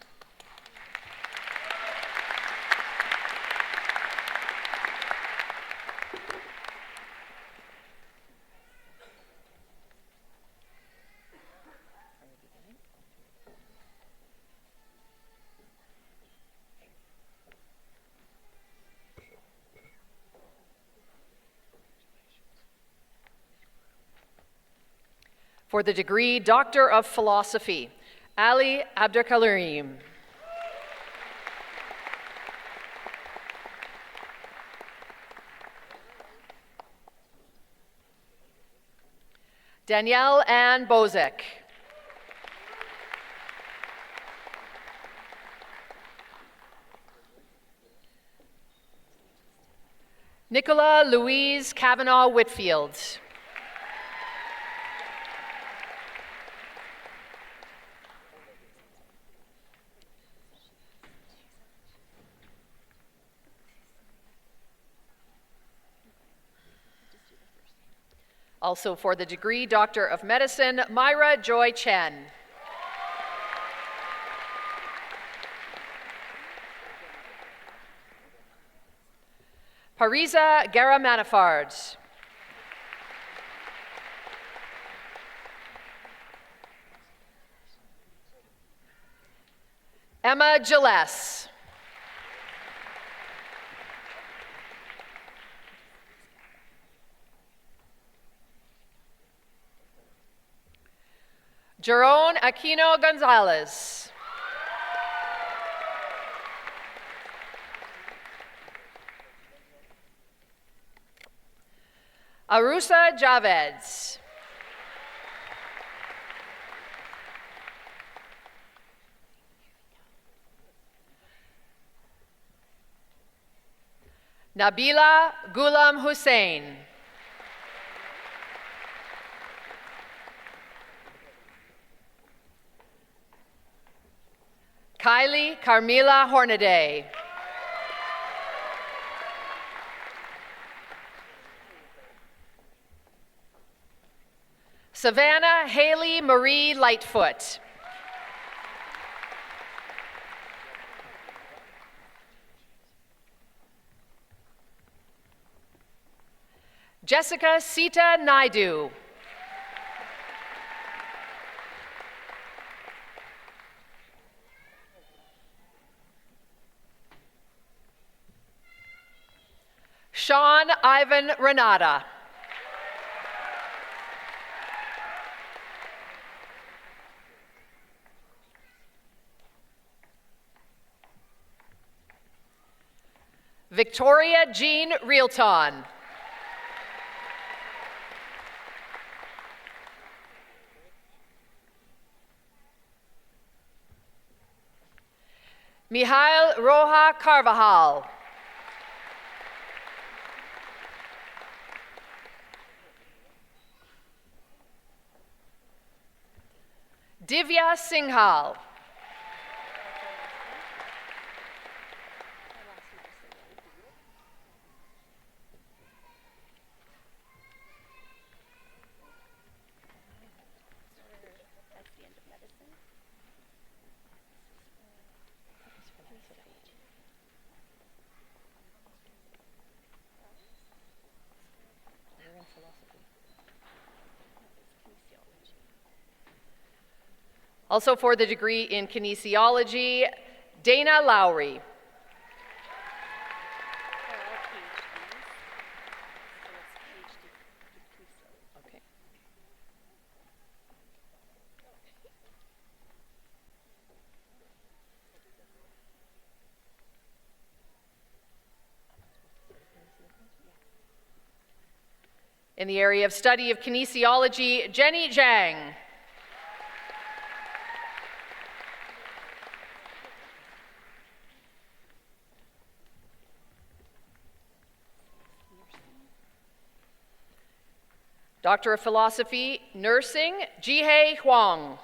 For the degree Doctor of Philosophy, Ali Abdelkarim. Danielle Ann Bozek. Nicola Louise Kavanaugh Whitfield. Also for the degree Doctor of Medicine, Myra Joy Chen. Parisa Garamanafard. Emma Gilles. Jerome Aquino Gonzalez. Arusa Javeds. Nabila Ghulam Hussein. Kylie Carmila Hornaday. Savannah Haley Marie Lightfoot. Jessica Sita Naidu. Sean Ivan Renata. Victoria Jean Realton. Mijail Roja Carvajal. Divya Singhal. Also for the degree in kinesiology, Dana Lowry. Okay. In the area of study of kinesiology, Jenny Zhang. Doctor of Philosophy, Nursing, Jihei Huang.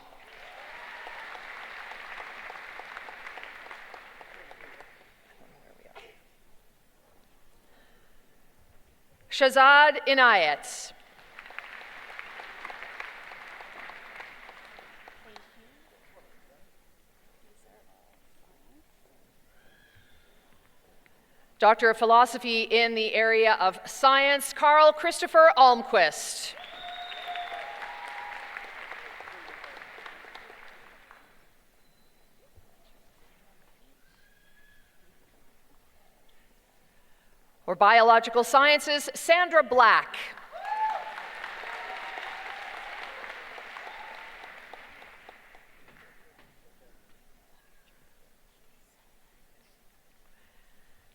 Shazad Inayat. Doctor of Philosophy in the area of Science, Carl Christopher Almquist. Or Biological Sciences, Sandra Black.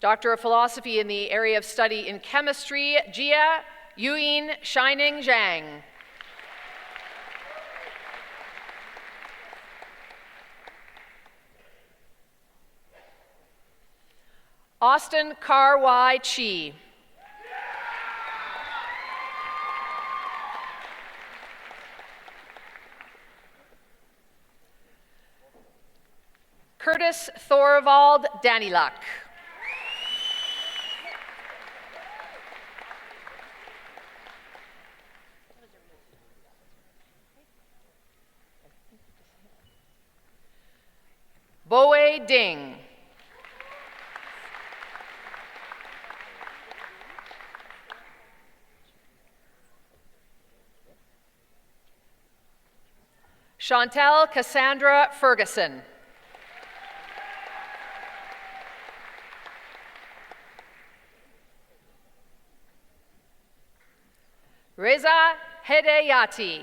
Doctor of Philosophy in the area of study in chemistry, Jia Yuyin Shining Zhang. Austin Kar-Wai Chi. Curtis Thorvald Daniluk. Boe Ding. Chantal Cassandra Ferguson. Reza Hedayati.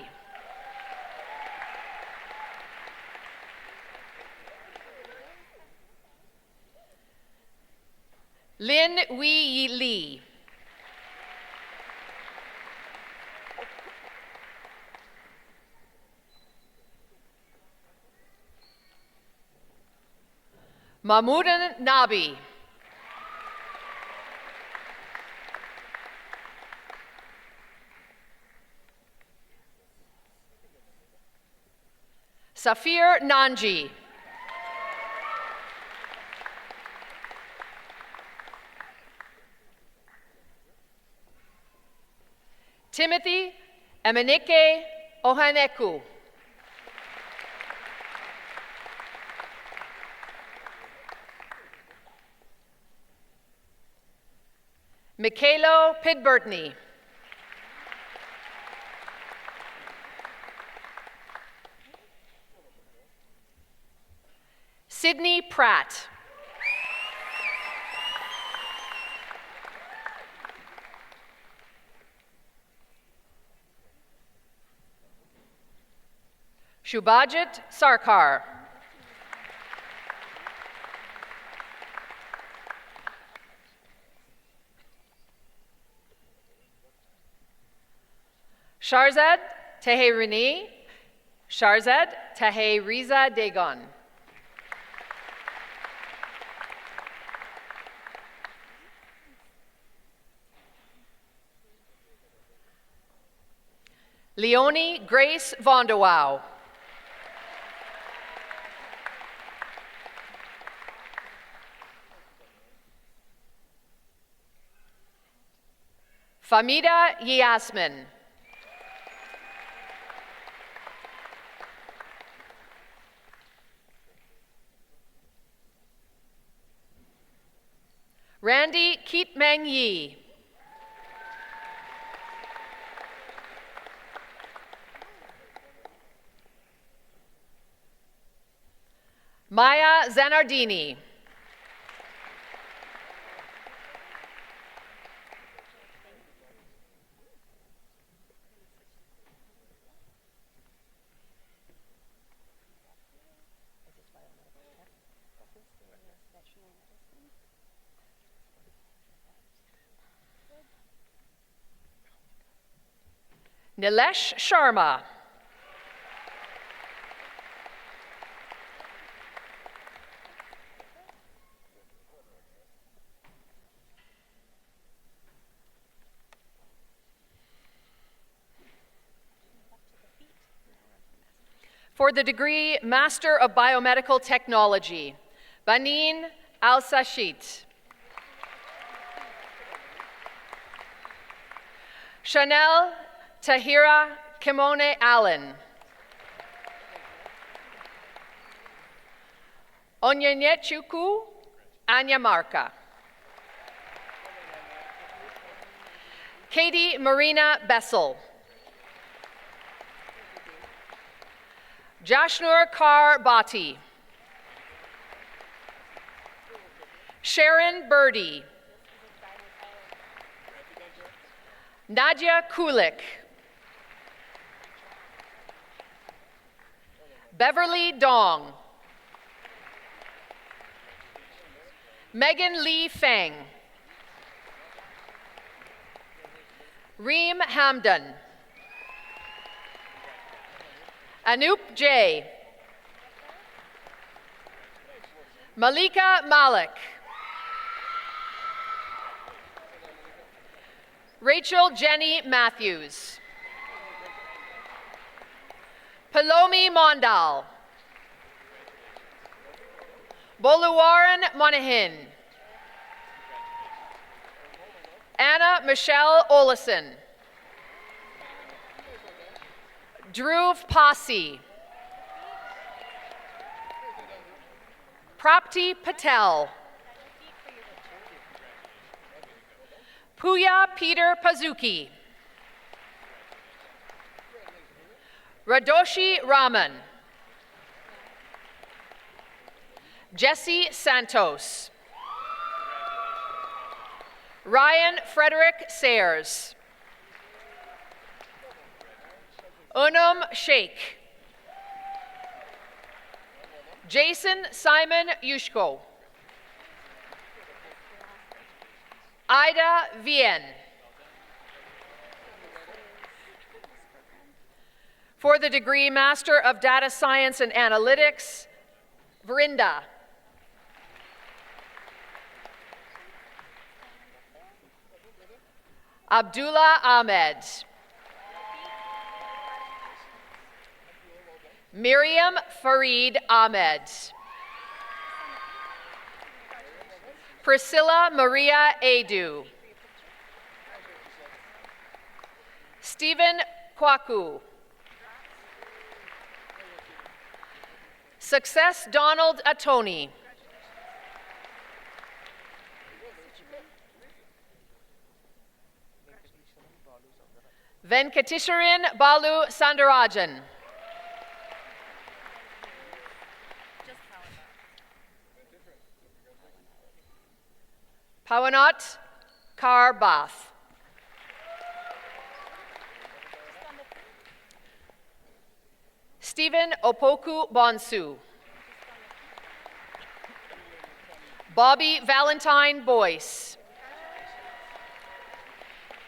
Lin Wei Li. Mahmoudan Nabi. Safir Nanji. Timothy Emenike Ohaneku. Michaelo Pidbertney. Sydney Pratt. Shubhajit Sarkar. Sharzad Teherini. Sharzad Teheriza Dagon. Leonie Grace Vondewow. Famida Yasmin. Randy Keatmeng Yi. Maya Zanardini. Nilesh Sharma. For the degree Master of Biomedical Technology, Banin Al-Sashit. Chanel Tahira Kimone Allen. Onyenyechuku Anyamarka. Katie Marina Bessel. Jashnur Kar Bhatti. Sharon Birdie. Nadia Kulik. Beverly Dong. Megan Lee Feng. Reem Hamdan. Anup J. Malika Malik. Rachel Jenny Matthews. Palomi Mondal. Boluwaran Monahin. Anna Michelle Olison. Dhruv Pasi. Prapti Patel. Puya Peter Pazuki. Radoshi Raman. Jesse Santos. Ryan Frederick Sayers. Unum Sheikh. Jason Simon Yushko. Ida Vien. For the degree Master of Data Science and Analytics, Vrinda. Abdullah Ahmed. Miriam Farid Ahmed. Priscilla Maria Adu. Stephen Kwaku. Success Donald Atoni. Venkatisharan Balu Sandarajan. Pawanat Kar Bath. Stephen Opoku Bonsu. Bobby Valentine Boyce.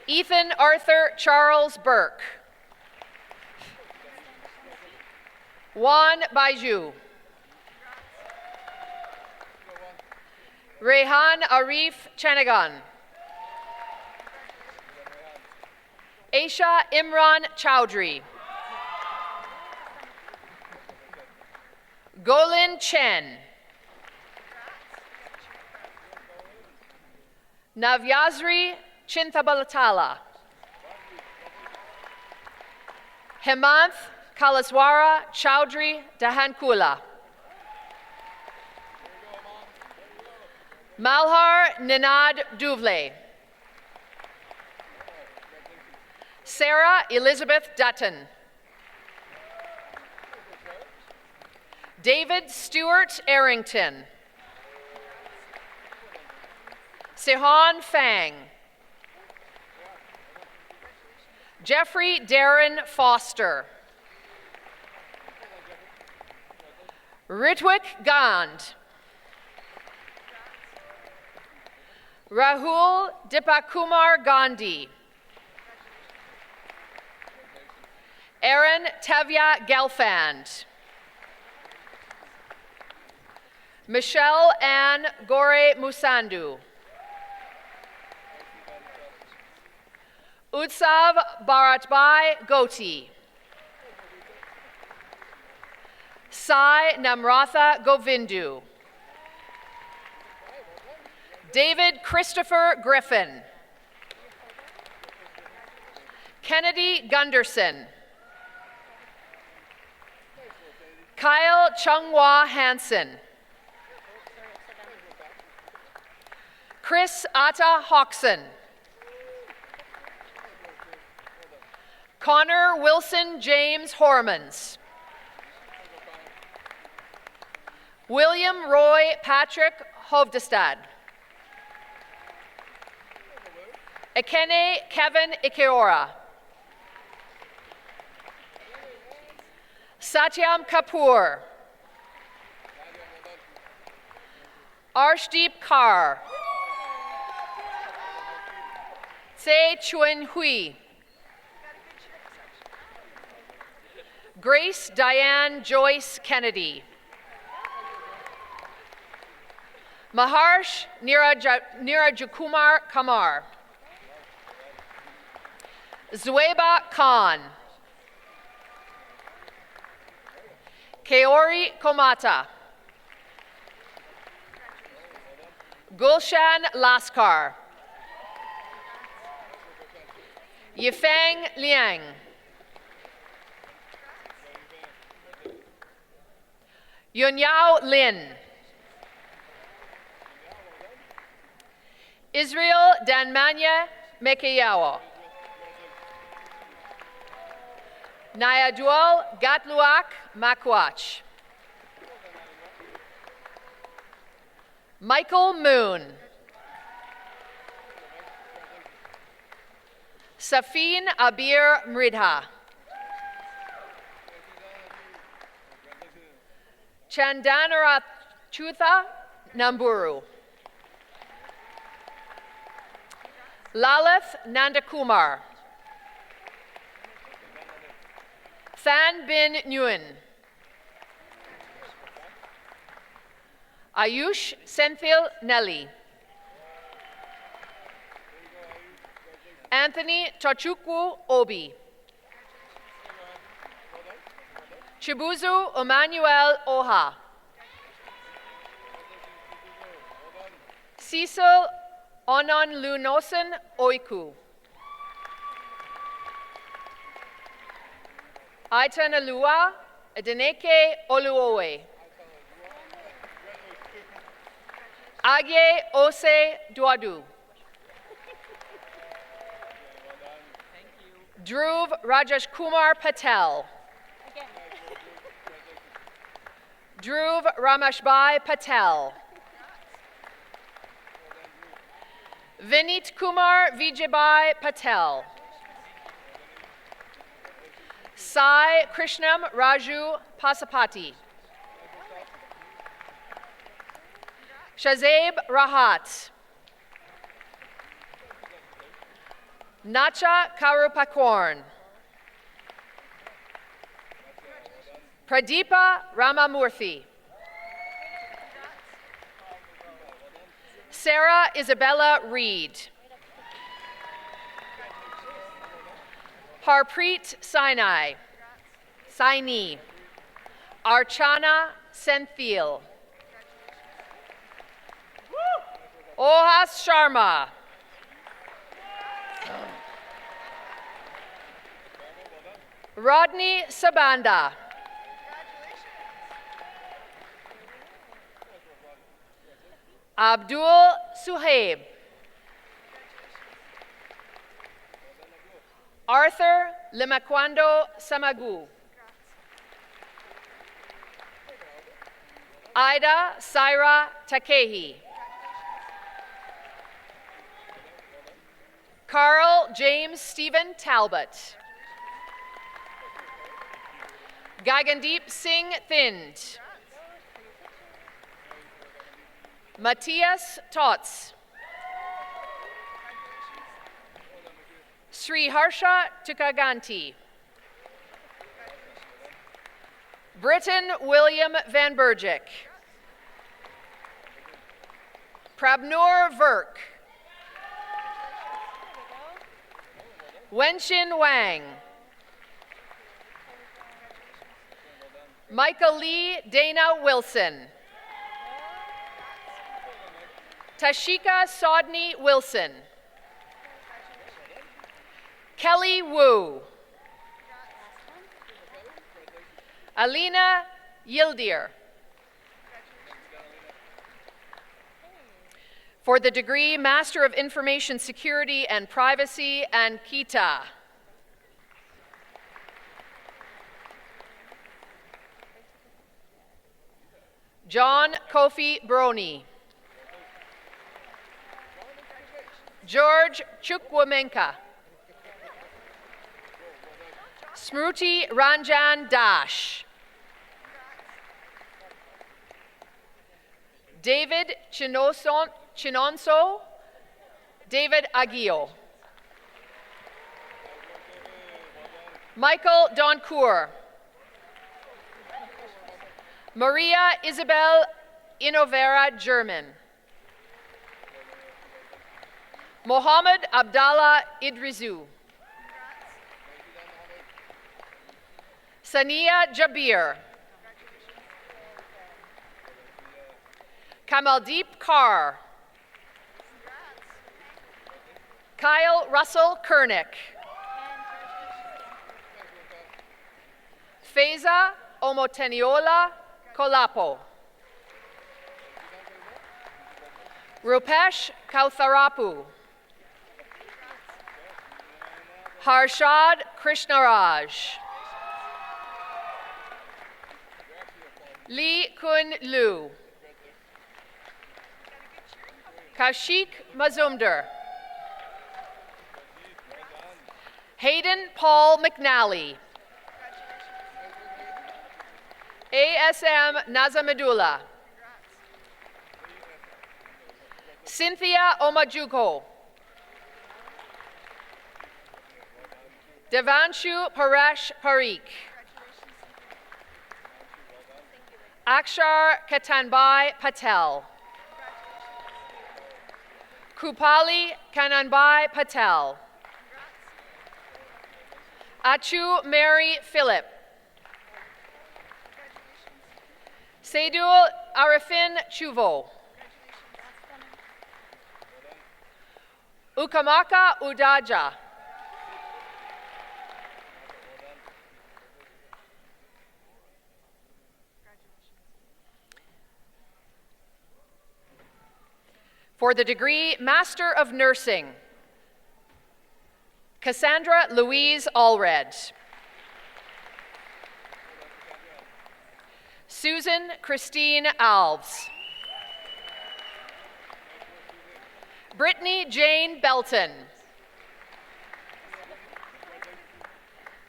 Ethan Arthur Charles Burke. Juan Baiju. Rehan Arif Chanagan. Aisha Imran Chowdhury. Golin Chen. Navyazri Chinthabalatala. Hemanth Kalaswara Chowdhury Dahankula. Malhar Ninad Duvle. Sarah Elizabeth Dutton. David Stewart Arrington. Sihan Fang. Jeffrey Darren Foster. Ritwik Gand. Rahul Dipakumar Gandhi. Erin Tevya Gelfand. Michelle Ann Gore Musandu. Utsav Bharatbhai Goti. Sai Namratha Govindu. David Christopher Griffin. Kennedy Gunderson. Kyle Chunghwa Hansen. Chris Atta Hawkson. Connor Wilson James Hormans. William Roy Patrick Hovdestad. Ekene Kevin Ikeora. Satyam Kapoor. Arshdeep Kaur. Tse Chuen Hui. Grace Diane Joyce Kennedy. Maharsh Nirajakumar Kamar. Zueba Khan. Kaori Komata. Gulshan Laskar. Yifeng Liang. Yunyao Lin. Israel Danmanya Mekeyawa. Nayadual Gatluak Makwach. Michael Moon. Safin Abir Mridha. Chandanarachutha Namburu. Lalith Nandakumar. Than Bin Nguyen. Ayush Senthil Nelly. Anthony Tochukwu Obi. Chibuzu Emmanuel Oha. Cecil Onon Lunosen Oiku. Aitanalua Adeneke Oluowe. Agye Ose Duadu. Dhruv Rajesh Kumar Patel. Dhruv Rameshbhai Patel. Vinit Kumar Vijaybai Patel. Sai Krishnam Raju Pasapati. Shazeb Rahat. Nacha Karupakorn. Pradeepa Ramamurthy. Sarah Isabella Reed. Harpreet Saini. Archana Senthil. Ohas Sharma. Rodney Sabanda. Abdul Suhaib. Arthur Limakwando Samagu. Ida Saira Takehi. Carl James Stephen Talbot. Gagandeep Singh Thind. Matthias Tots. Sri Harsha Tukaganti. Britton William Van Bergic. Prabnur Verk. Wenxin Wang. Michael Lee Dana Wilson. Tashika Sodney Wilson. Kelly Wu. Alina Yildir. For the degree Master of Information Security and Privacy, Ankita. John Kofi Brony. George Chukwuemeka. Smruti Ranjan Dash. David Chinonso. David Aguio. Michael Doncourt. Maria Isabel Inovera German. Mohammed Abdallah Idrisu. Sania Jabir. Kamaldeep Kaur. Kyle Russell Kernick. Feza Omoteniola Kolapo. Rupesh Kautharapu. Harshad Krishnaraj. Lee Kun Lu. Kaushik Mazumdar. Hayden Paul McNally. ASM Nazamedula. Cynthia Omajuko. Devanshu Paresh Parikh. Akshar Ketanbai Patel. Kupali Kananbai Patel. Achu Mary Philip. Seydul Arifin Chuvo. Ukamaka Udaja. For the degree Master of Nursing, Cassandra Louise Allred. Susan Christine Alves. Brittany Jane Belton.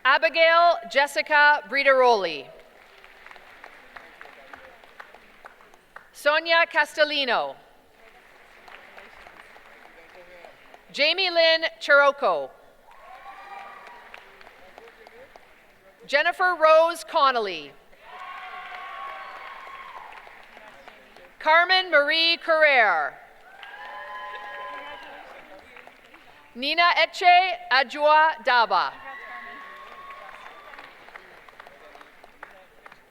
Abigail Jessica Brideroli. Sonia Castellino. Jamie Lynn Chirocco. Jennifer Rose Connolly. Carmen Marie Carrere. Nina Eche Adjua Daba.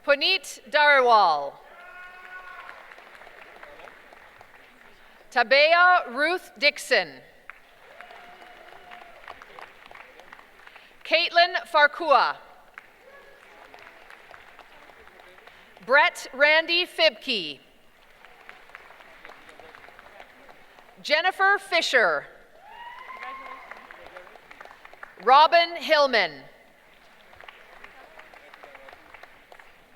Puneet Darwal. Tabea Ruth Dixon. Caitlin Farkua. Brett Randy Fibke. Jennifer Fisher. Robin Hillman.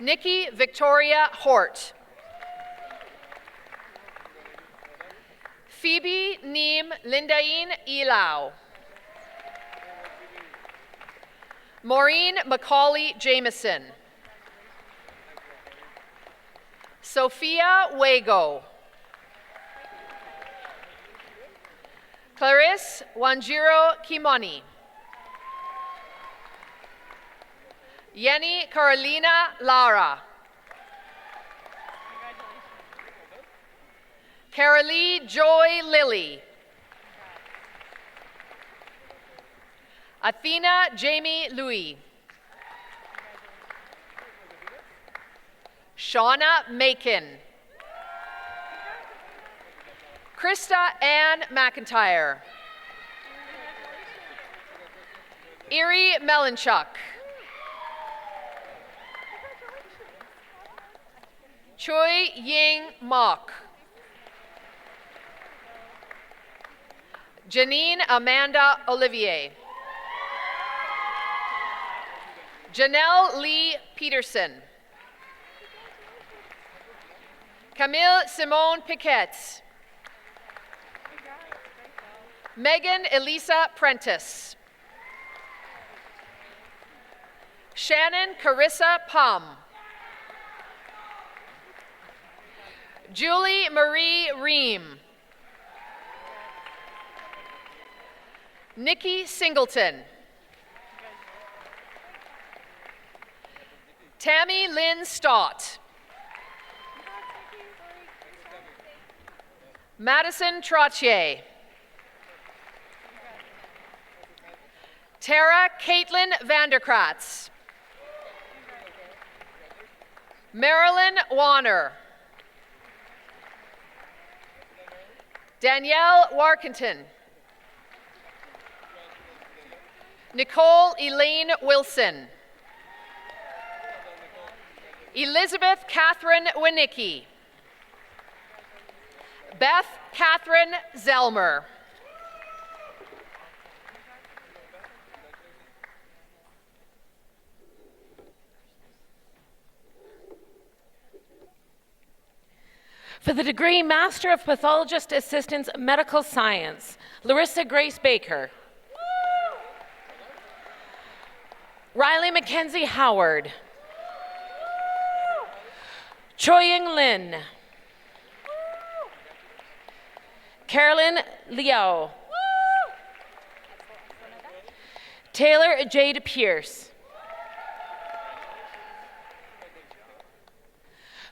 Nikki Victoria Hort. Phoebe Neem Lindaine Elau. Maureen Macaulay Jameson. Sophia Wago. Clarice Wanjiro Kimani. Yenny Carolina Lara. Carolee Joy Lilly. Athena Jamie Louis. Shauna Macon. Krista Ann McIntyre. Erie Melanchuk. Choi Ying Mok. Janine Amanda Olivier. Janelle Lee Peterson. Camille Simone Piquet. Megan Elisa Prentice. Shannon Carissa Palm. Julie Marie Ream. Nikki Singleton. Tammy Lynn Stott. Madison Trottier. Tara Caitlin Vanderkratz. Marilyn Warner. Danielle Warkenton. Nicole Elaine Wilson. Elizabeth Catherine Winicki. Beth Catherine Zelmer. For the degree Master of Pathologist Assistants Medical Science, Larissa Grace Baker. Riley Mackenzie Howard. Choi Ying Lin. Carolyn Liao. Taylor Jade Pierce.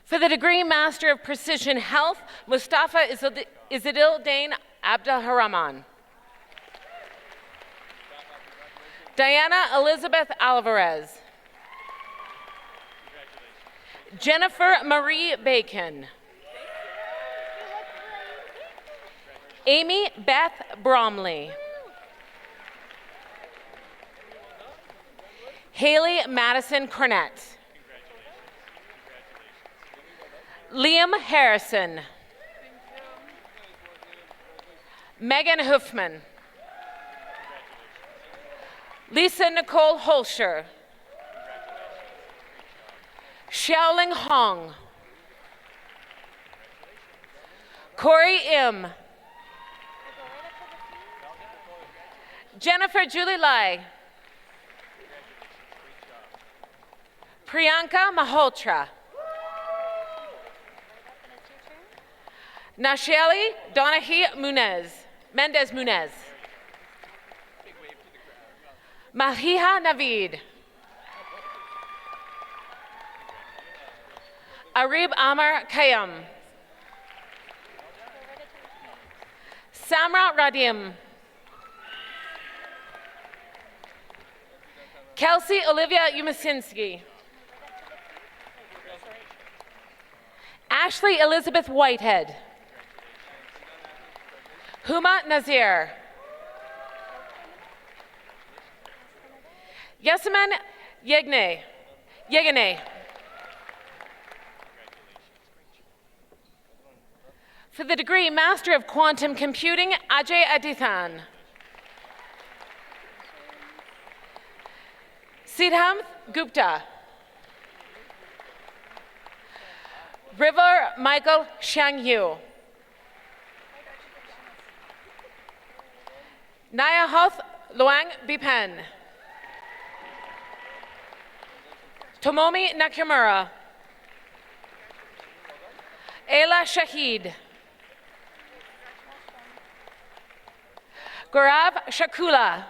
For the degree Master of Precision Health, Mustafa Izzadil Dane Abdulrahman. Diana Elizabeth Alvarez. Jennifer Marie Bacon. Amy Beth Bromley. Haley Madison Cornett. Liam Harrison. Megan Hoofman. Lisa Nicole Holscher. Xiaoling Hong. Corey Im. Jennifer Julie Lai. Priyanka Malhotra. Nasheli Donahi Mendez Munez. Mahiha Navid. Arib Amar Kayam. Samra Radim. Kelsey Olivia Umasinski. Ashley Elizabeth Whitehead. Huma Nazir. Yasemin Yeganeh. For the degree Master of Quantum Computing, Ajay Adithan. Sidham Gupta. River Michael Shangyu. Nayahoth Luang Bipen. Tomomi Nakamura. Ayla Shahid. Gaurav Shakula.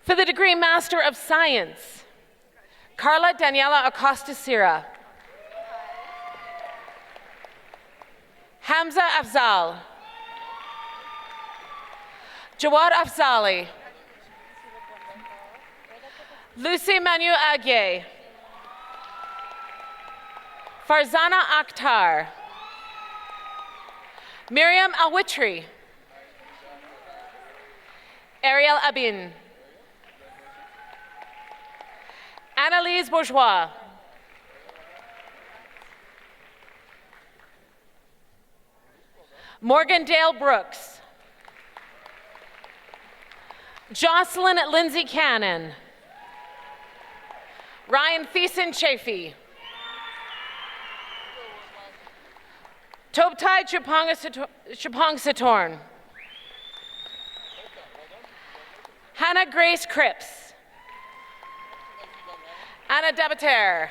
For the degree Master of Science, Carla Daniela Acosta Sira. Hamza Afzal. Jawad Afzali. Lucy Manu Aguier. Farzana Akhtar. Miriam Alwitri. Ariel Abin. Annalise Bourgeois. Morgan Dale Brooks. Jocelyn Lindsay Cannon. Ryan Thiessen Chafee. Tobtai Chupong Satorn. Hannah Grace Cripps. Anna Debater.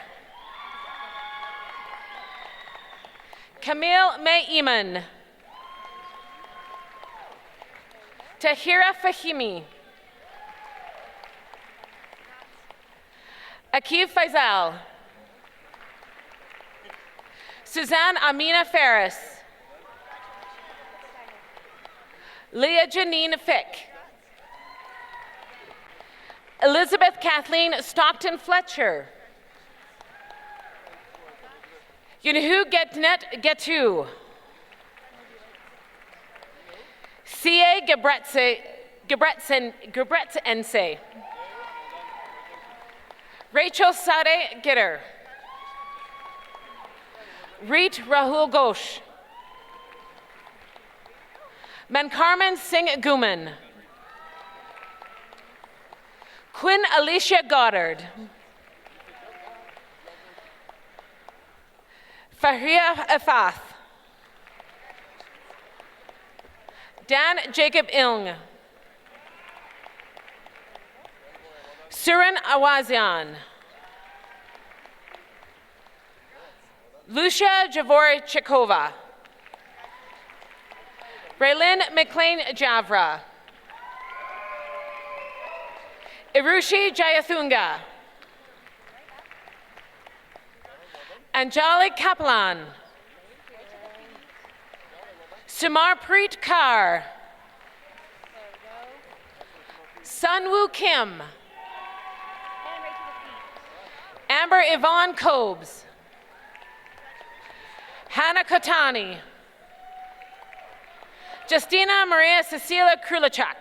Camille May Eamon. Tahira Fahimi. Akif Faisal. Suzanne Amina Ferris. Leah Janine Fick. Elizabeth Kathleen Stockton Fletcher. Yunhu Getnet Getu. C.A. Gebretsense. Rachel Sade Gitter. Reet Rahul Ghosh. Mankarman Singh Guman. Quinn Alicia Goddard. Fahria Afath. Dan Jacob Ilng. Surin Awazian. Lucia Javorchikova. Raylin McLean Javra. Irushi Jayathunga. Anjali Kaplan. Sumarpreet Kaur. Sunwoo Kim. Amber Yvonne Cobes. Hannah Kotani. Justina Maria Cecilia Kruchalak.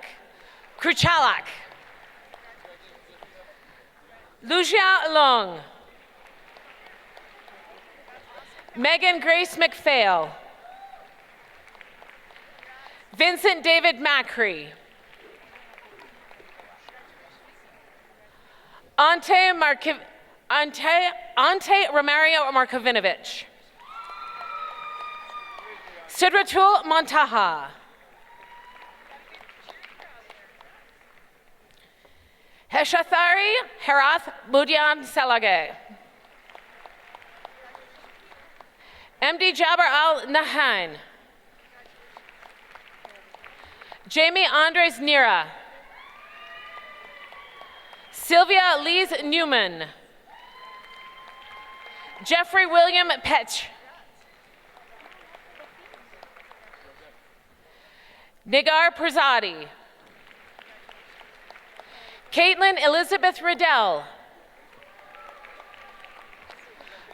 Lucia Long. Megan Grace McPhail. Vincent David Macri. Ante Romario Markovinovich. Sidratul Montaha. Heshathari Herath Budian Salage. MD Jabbar Al Nahain. Jamie Andres Nira. Sylvia Lise Newman. Jeffrey William Petch. Nigar Prasadi. Caitlin Elizabeth Riddell.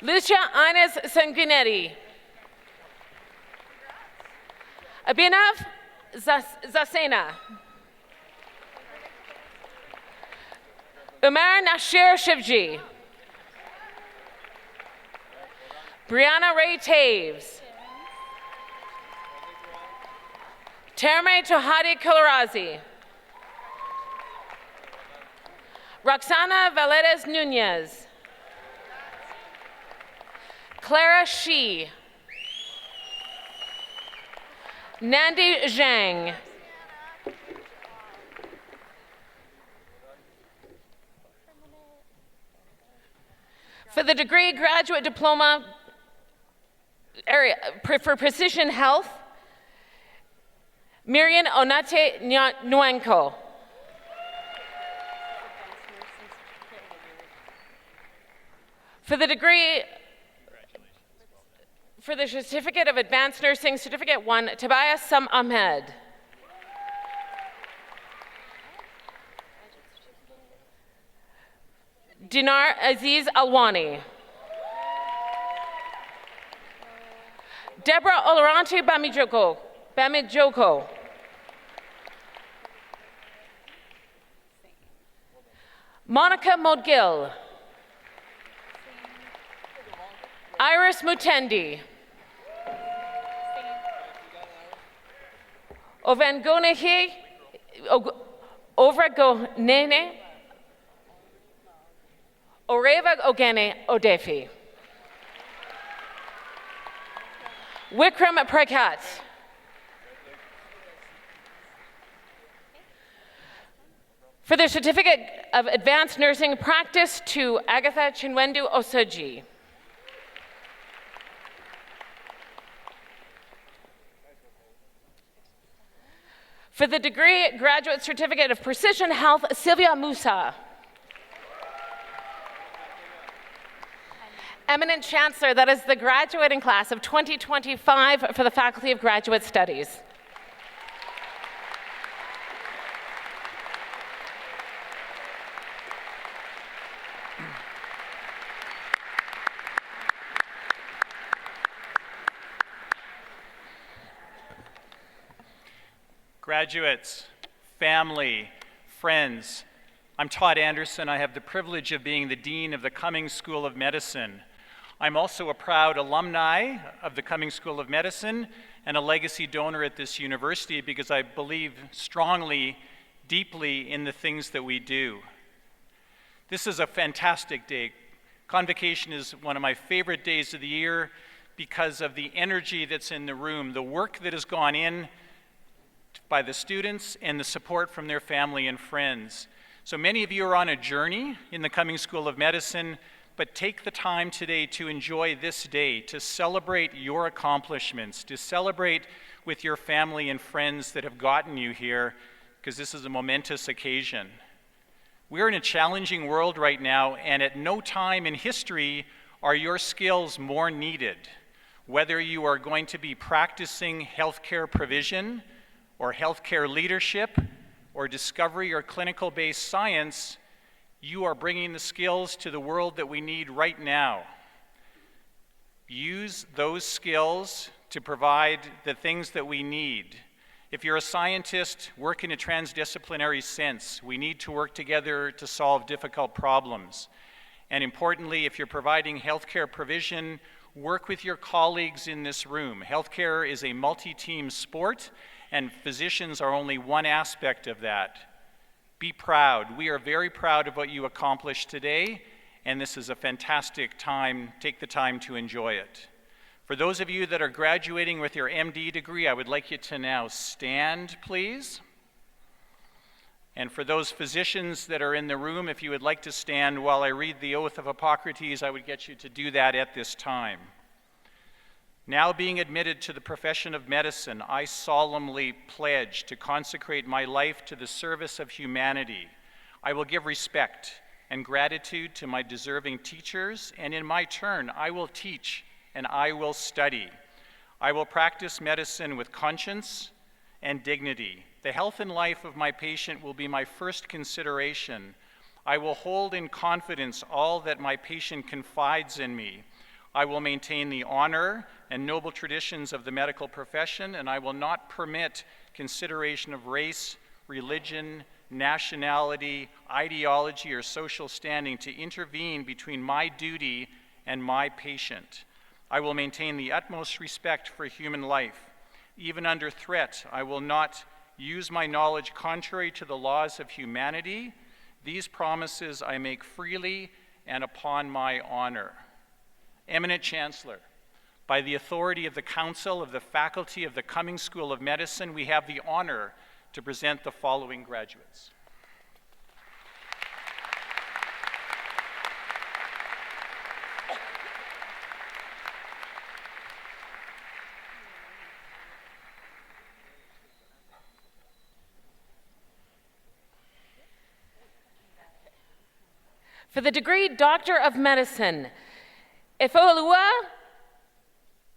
Lucia Ines Sanguinetti. Abhinav Zasena. Umar Nashir Shivji. Brianna Ray Taves. Terme Tohadi Kolarazi. Roxana Valedes Nunez. Clara Shi. Nandi Zhang. For the degree graduate diploma area for precision health, Miriam Onate Nwanko. For the degree, for the Certificate of Advanced Nursing, Certificate 1, Tobias Sam Ahmed. Dinar Aziz Alwani. Deborah Olorante Bamijoko. Monica Modgill. Iris Mutendi. Ovengonehi Ovragonene Oreva Ogene Odefi. Wikram Prakat. For the Certificate of Advanced Nursing Practice to Agatha Chinwendu Osuji. For the degree Graduate Certificate of Precision Health, Sylvia Musa. Eminent Chancellor, that is the graduating class of 2025 for the Faculty of Graduate Studies. Graduates, family, friends, I'm Todd Anderson. I have the privilege of being the Dean of the Cummings School of Medicine. I'm also a proud alumni of the Cummings School of Medicine and a legacy donor at this university because I believe strongly, deeply in the things that we do. This is a fantastic day. Convocation is one of my favorite days of the year because of the energy that's in the room, the work that has gone in by the students and the support from their family and friends. So many of you are on a journey in the Cummings School of Medicine, but take the time today to enjoy this day, to celebrate your accomplishments, to celebrate with your family and friends that have gotten you here, because this is a momentous occasion. We're in a challenging world right now, and at no time in history are your skills more needed. Whether you are going to be practicing healthcare provision, or healthcare leadership, or discovery or clinical-based science, you are bringing the skills to the world that we need right now. Use those skills to provide the things that we need. If you're a scientist, work in a transdisciplinary sense. We need to work together to solve difficult problems. And importantly, if you're providing healthcare provision, work with your colleagues in this room. Healthcare is a multi-team sport, and physicians are only one aspect of that. Be proud. We are very proud of what you accomplished today, and this is a fantastic time. Take the time to enjoy it. For those of you that are graduating with your MD degree, I would like you to now stand, please. And for those physicians that are in the room, if you would like to stand while I read the oath of Hippocrates, I would get you to do that at this time. Now being admitted to the profession of medicine, I solemnly pledge to consecrate my life to the service of humanity. I will give respect and gratitude to my deserving teachers, and in my turn, I will teach and I will study. I will practice medicine with conscience and dignity. The health and life of my patient will be my first consideration. I will hold in confidence all that my patient confides in me. I will maintain the honor and noble traditions of the medical profession, and I will not permit consideration of race, religion, nationality, ideology, or social standing to intervene between my duty and my patient. I will maintain the utmost respect for human life. Even under threat, I will not use my knowledge contrary to the laws of humanity. These promises I make freely and upon my honor. Eminent Chancellor, by the authority of the Council of the Faculty of the Cummings School of Medicine, we have the honor to present the following graduates. For the degree Doctor of Medicine, Efolua,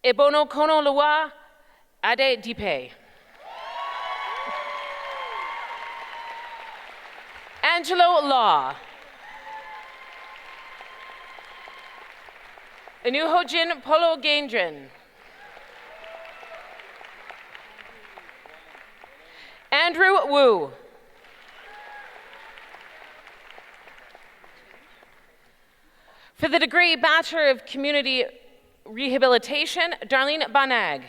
Ebono Kono Lua, Ade Dipe. Angelo Law. Inuhojin Polo Gaindrin. Andrew Wu. For the degree Bachelor of Community Rehabilitation, Darlene Banag.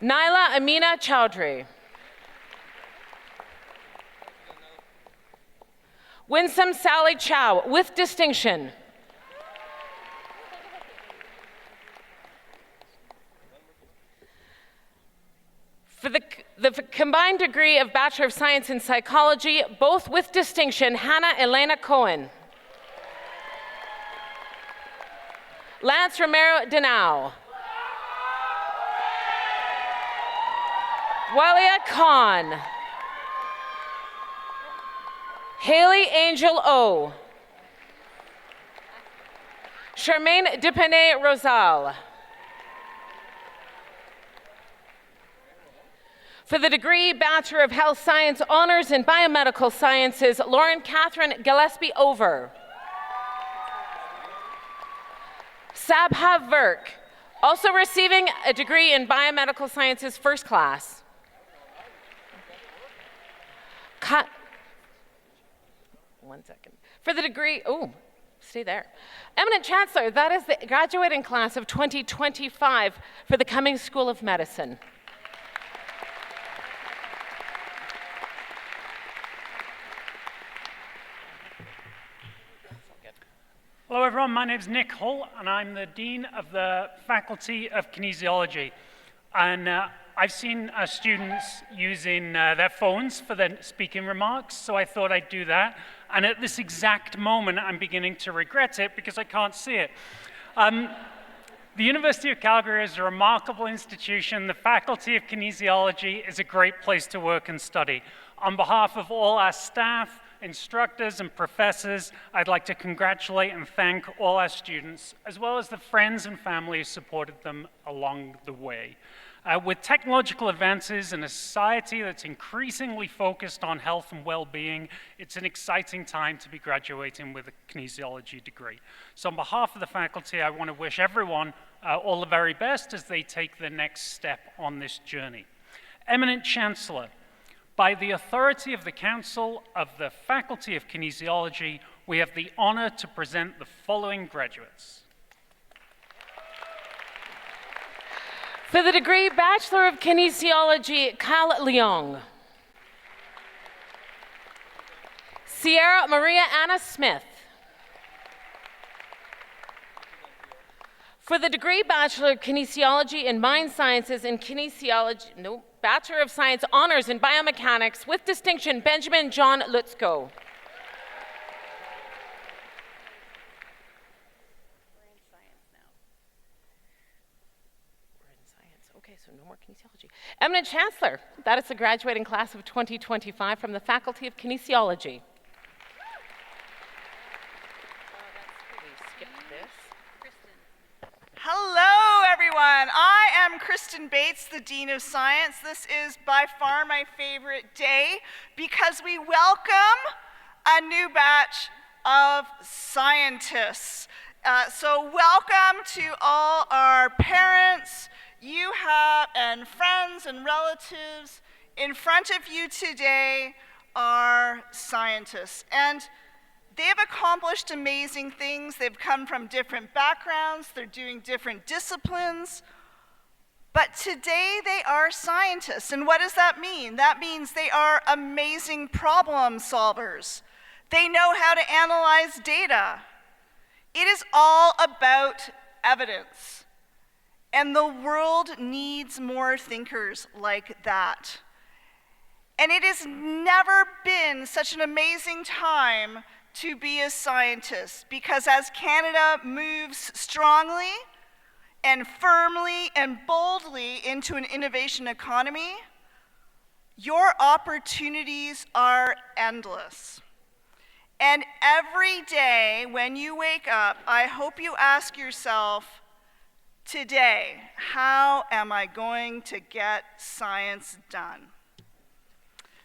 Naila Amina Chowdhury. Winsome Sally Chow, with distinction. For the combined degree of Bachelor of Science in Psychology, both with distinction, Hannah Elena Cohen. Lance Romero Denau. Walia Khan. Haley Angel O. Charmaine Depene Rosal. For the degree Bachelor of Health Science Honors in Biomedical Sciences, Lauren Catherine Gillespie Over. Sabha Virk, also receiving a degree in Biomedical Sciences First Class. One second. For the degree, stay there. Eminent Chancellor, that is the graduating class of 2025 for the Cummings School of Medicine. Hello everyone, my name is Nick Hull and I'm the Dean of the Faculty of Kinesiology. And I've seen students using their phones for their speaking remarks, so I thought I'd do that. And at this exact moment, I'm beginning to regret it because I can't see it. The University of Calgary is a remarkable institution. The Faculty of Kinesiology is a great place to work and study. On behalf of all our staff, instructors and professors, I'd like to congratulate and thank all our students, as well as the friends and family who supported them along the way. With technological advances in a society that's increasingly focused on health and well-being, it's an exciting time to be graduating with a kinesiology degree. So on behalf of the faculty, I want to wish everyone all the very best as they take the next step on this journey. Eminent Chancellor, by the authority of the Council of the Faculty of Kinesiology, we have the honor to present the following graduates. For the degree Bachelor of Kinesiology, Kyle Leong. Sierra Maria Anna Smith. For the degree Bachelor of Kinesiology in Mind Sciences and Bachelor of Science Honors in Biomechanics with distinction, Benjamin John Lutzko. So no more kinesiology. Eminent Chancellor, that is the graduating class of 2025 from the Faculty of Kinesiology. Hello, everyone. I am Kristen Bates, the Dean of Science. This is by far my favorite day because we welcome a new batch of scientists. So welcome to all our parents, and friends and relatives. In front of you today are scientists, and they have accomplished amazing things. They've come from different backgrounds, they're doing different disciplines, but today they are scientists. And what does that mean? That means they are amazing problem solvers. They know how to analyze data. It is all about evidence. And the world needs more thinkers like that. And it has never been such an amazing time to be a scientist, because as Canada moves strongly and firmly and boldly into an innovation economy, your opportunities are endless. And every day when you wake up, I hope you ask yourself, today, how am I going to get science done?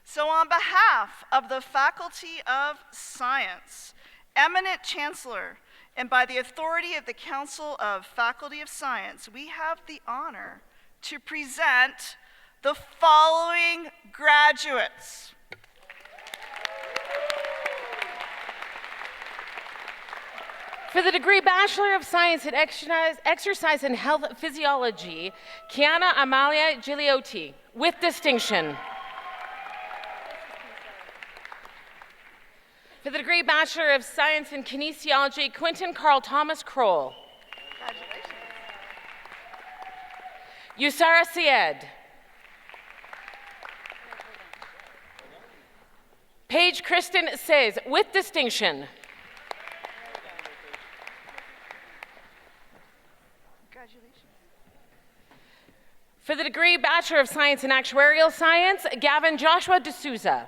So on behalf of the Faculty of Science, eminent Chancellor, and by the authority of the Council of Faculty of Science, we have the honor to present the following graduates. For the degree Bachelor of Science in Exercise and Health Physiology, Kiana Amalia Gigliotti, with distinction. For the degree Bachelor of Science in Kinesiology, Quentin Carl Thomas Kroll. Yusara Syed. Paige Kristen Says, with distinction. For the degree Bachelor of Science in Actuarial Science, Gavin Joshua D'Souza.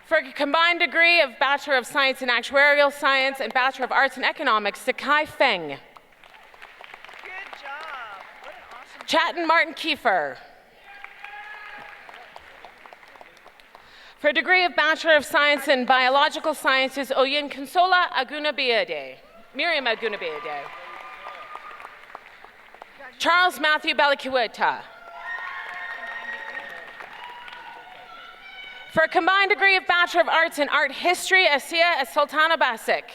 For a combined degree of Bachelor of Science in Actuarial Science and Bachelor of Arts in Economics, Sakai Feng. Good job. What an awesome Chatton Martin Kiefer. For a degree of Bachelor of Science in Biological Sciences, Oyin Consola Agunabiade. Miriam Agunabiade. Charles Matthew Balakiweta. For a combined degree of Bachelor of Arts in Art History, Asiya Sultana Basic.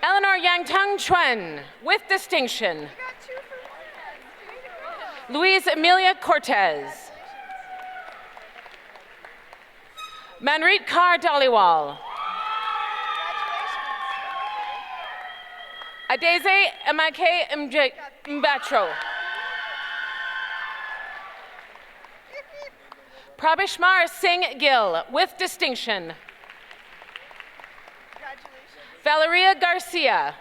Eleanor Yangtung Chuan, with distinction. Luis Emilia Cortez. Manreet Kaur Dhaliwal. Adeze Emake Mbatro. Prabhishmar Singh Gill, with distinction. Valeria Garcia.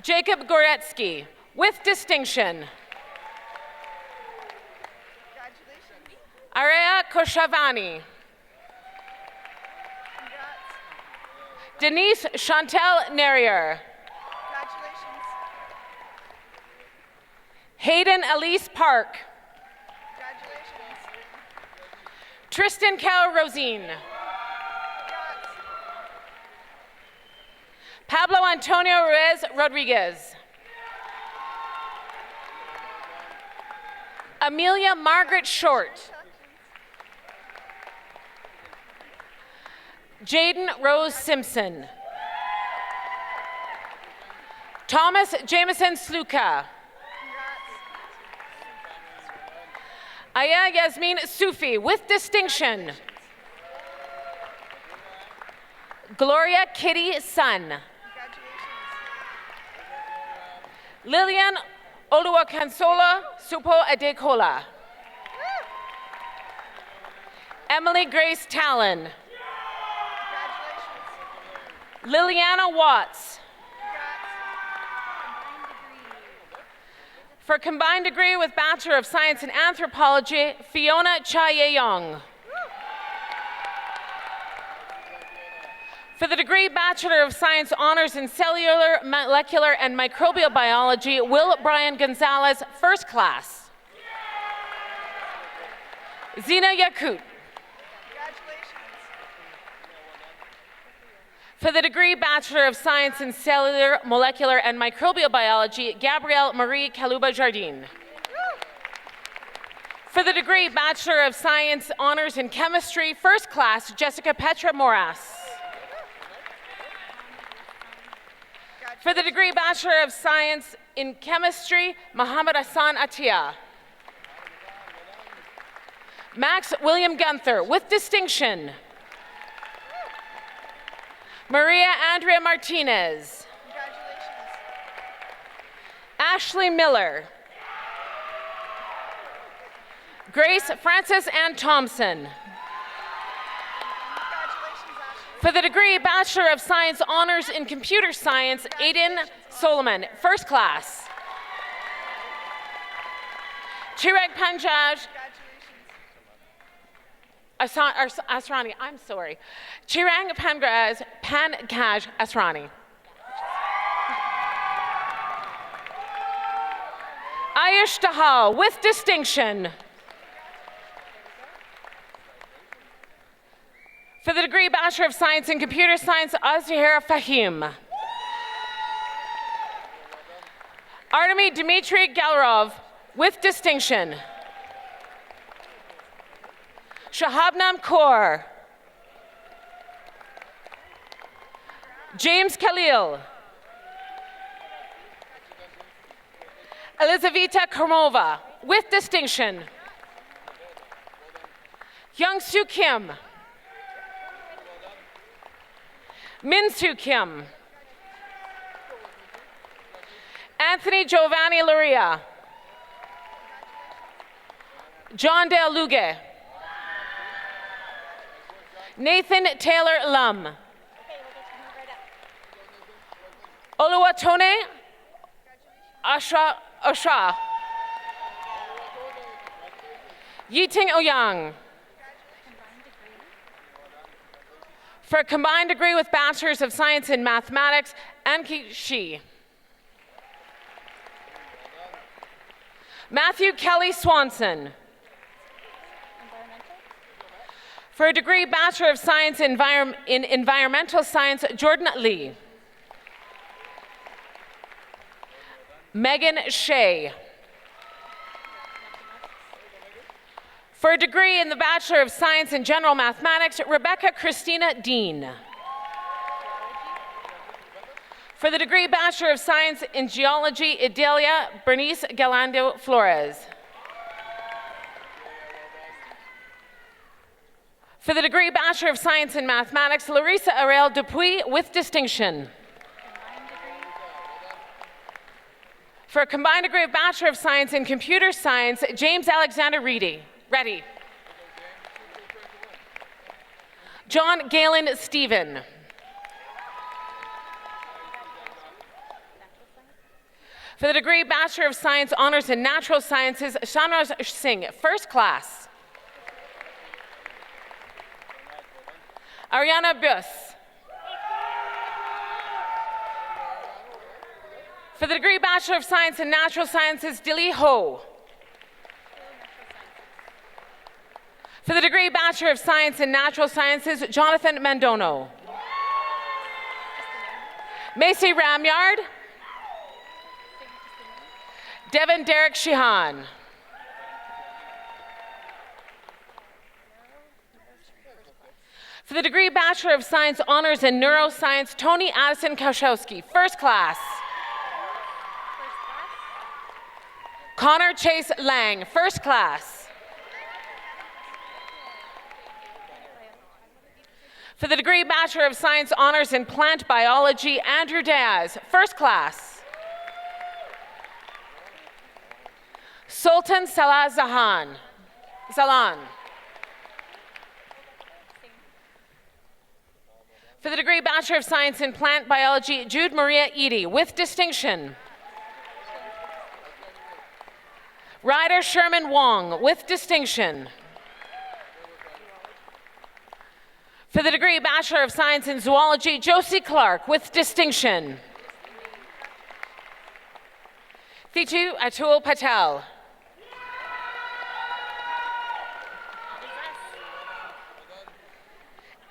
Jacob Goretsky, with distinction. Araya Koshavani. Denise Chantel Nerrier. Hayden Elise Park. Tristan Cal Rosine. Pablo Antonio Ruiz Rodriguez. Amelia Margaret Short. Jaden Rose Simpson. Thomas Jameson Sluka. Aya Yasmin Sufi, with distinction. Gloria Kitty Sun. Lillian Oluwakansola Supo Adekola. Emily Grace Talon. Liliana Watts. For a combined degree with Bachelor of Science in Anthropology, Fiona Cha-Ye-Yong. For the degree Bachelor of Science Honors in Cellular, Molecular, and Microbial Biology, Will Brian Gonzalez, first class. Zina Yakut. For the degree Bachelor of Science in Cellular, Molecular, and Microbial Biology, Gabrielle Marie Kaluba Jardine. For the degree Bachelor of Science Honors in Chemistry, first class, Jessica Petra Moras. For the degree Bachelor of Science in Chemistry, Muhammad Hassan Atiyah. Max William Gunther, with distinction. Maria Andrea Martinez. Ashley Miller. Grace Frances Ann Thompson. For the degree Bachelor of Science Honors in Computer Science, Aiden Solomon, first class. Chirag Pankaj Asrani, I'm sorry. Chirag Pankaj Asrani. Ayush Dahal, with distinction. For the degree Bachelor of Science in Computer Science, Azahir Fahim. Artemy Dmitry Galarov, with distinction. Shahabnam Kaur. James Khalil. Elizaveta Karmova, with distinction. Young Soo Kim. Min Soo Kim. Anthony Giovanni Luria. John Dale Luge. Nathan Taylor Lum. Oluwatone Ashra. Yiting Oyang. For a combined degree with Bachelors of Science in Mathematics, Anki Shi. Matthew Kelly Swanson. For a degree Bachelor of Science in Environmental Science, Jordan Lee. Megan Shea. For a degree in the Bachelor of Science in General Mathematics, Rebecca Christina Dean. For the degree Bachelor of Science in Geology, Idalia Bernice Galando Flores. For the degree Bachelor of Science in Mathematics, Larissa Arel Dupuy, with distinction. For a combined degree of Bachelor of Science in Computer Science, James Alexander Reedy. Ready. John Galen Stephen. For the degree Bachelor of Science Honors in Natural Sciences, Shamraj Singh, first class. Ariana Bus. For the degree Bachelor of Science in Natural Sciences, Dilly Ho. For the degree Bachelor of Science in Natural Sciences, Jonathan Mandono. Macy Ramyard. Devin Derek Shihan. For the degree Bachelor of Science Honors in Neuroscience, Tony Addison Kaushowski, first class. Connor Chase Lang, first class. For the degree Bachelor of Science Honors in Plant Biology, Andrew Diaz, first class. Sultan Salah Zalan. For the degree Bachelor of Science in Plant Biology, Jude Maria Eady, with distinction. Ryder Sherman Wong, with distinction. For the degree Bachelor of Science in Zoology, Josie Clark, with distinction. Thitu Atul Patel.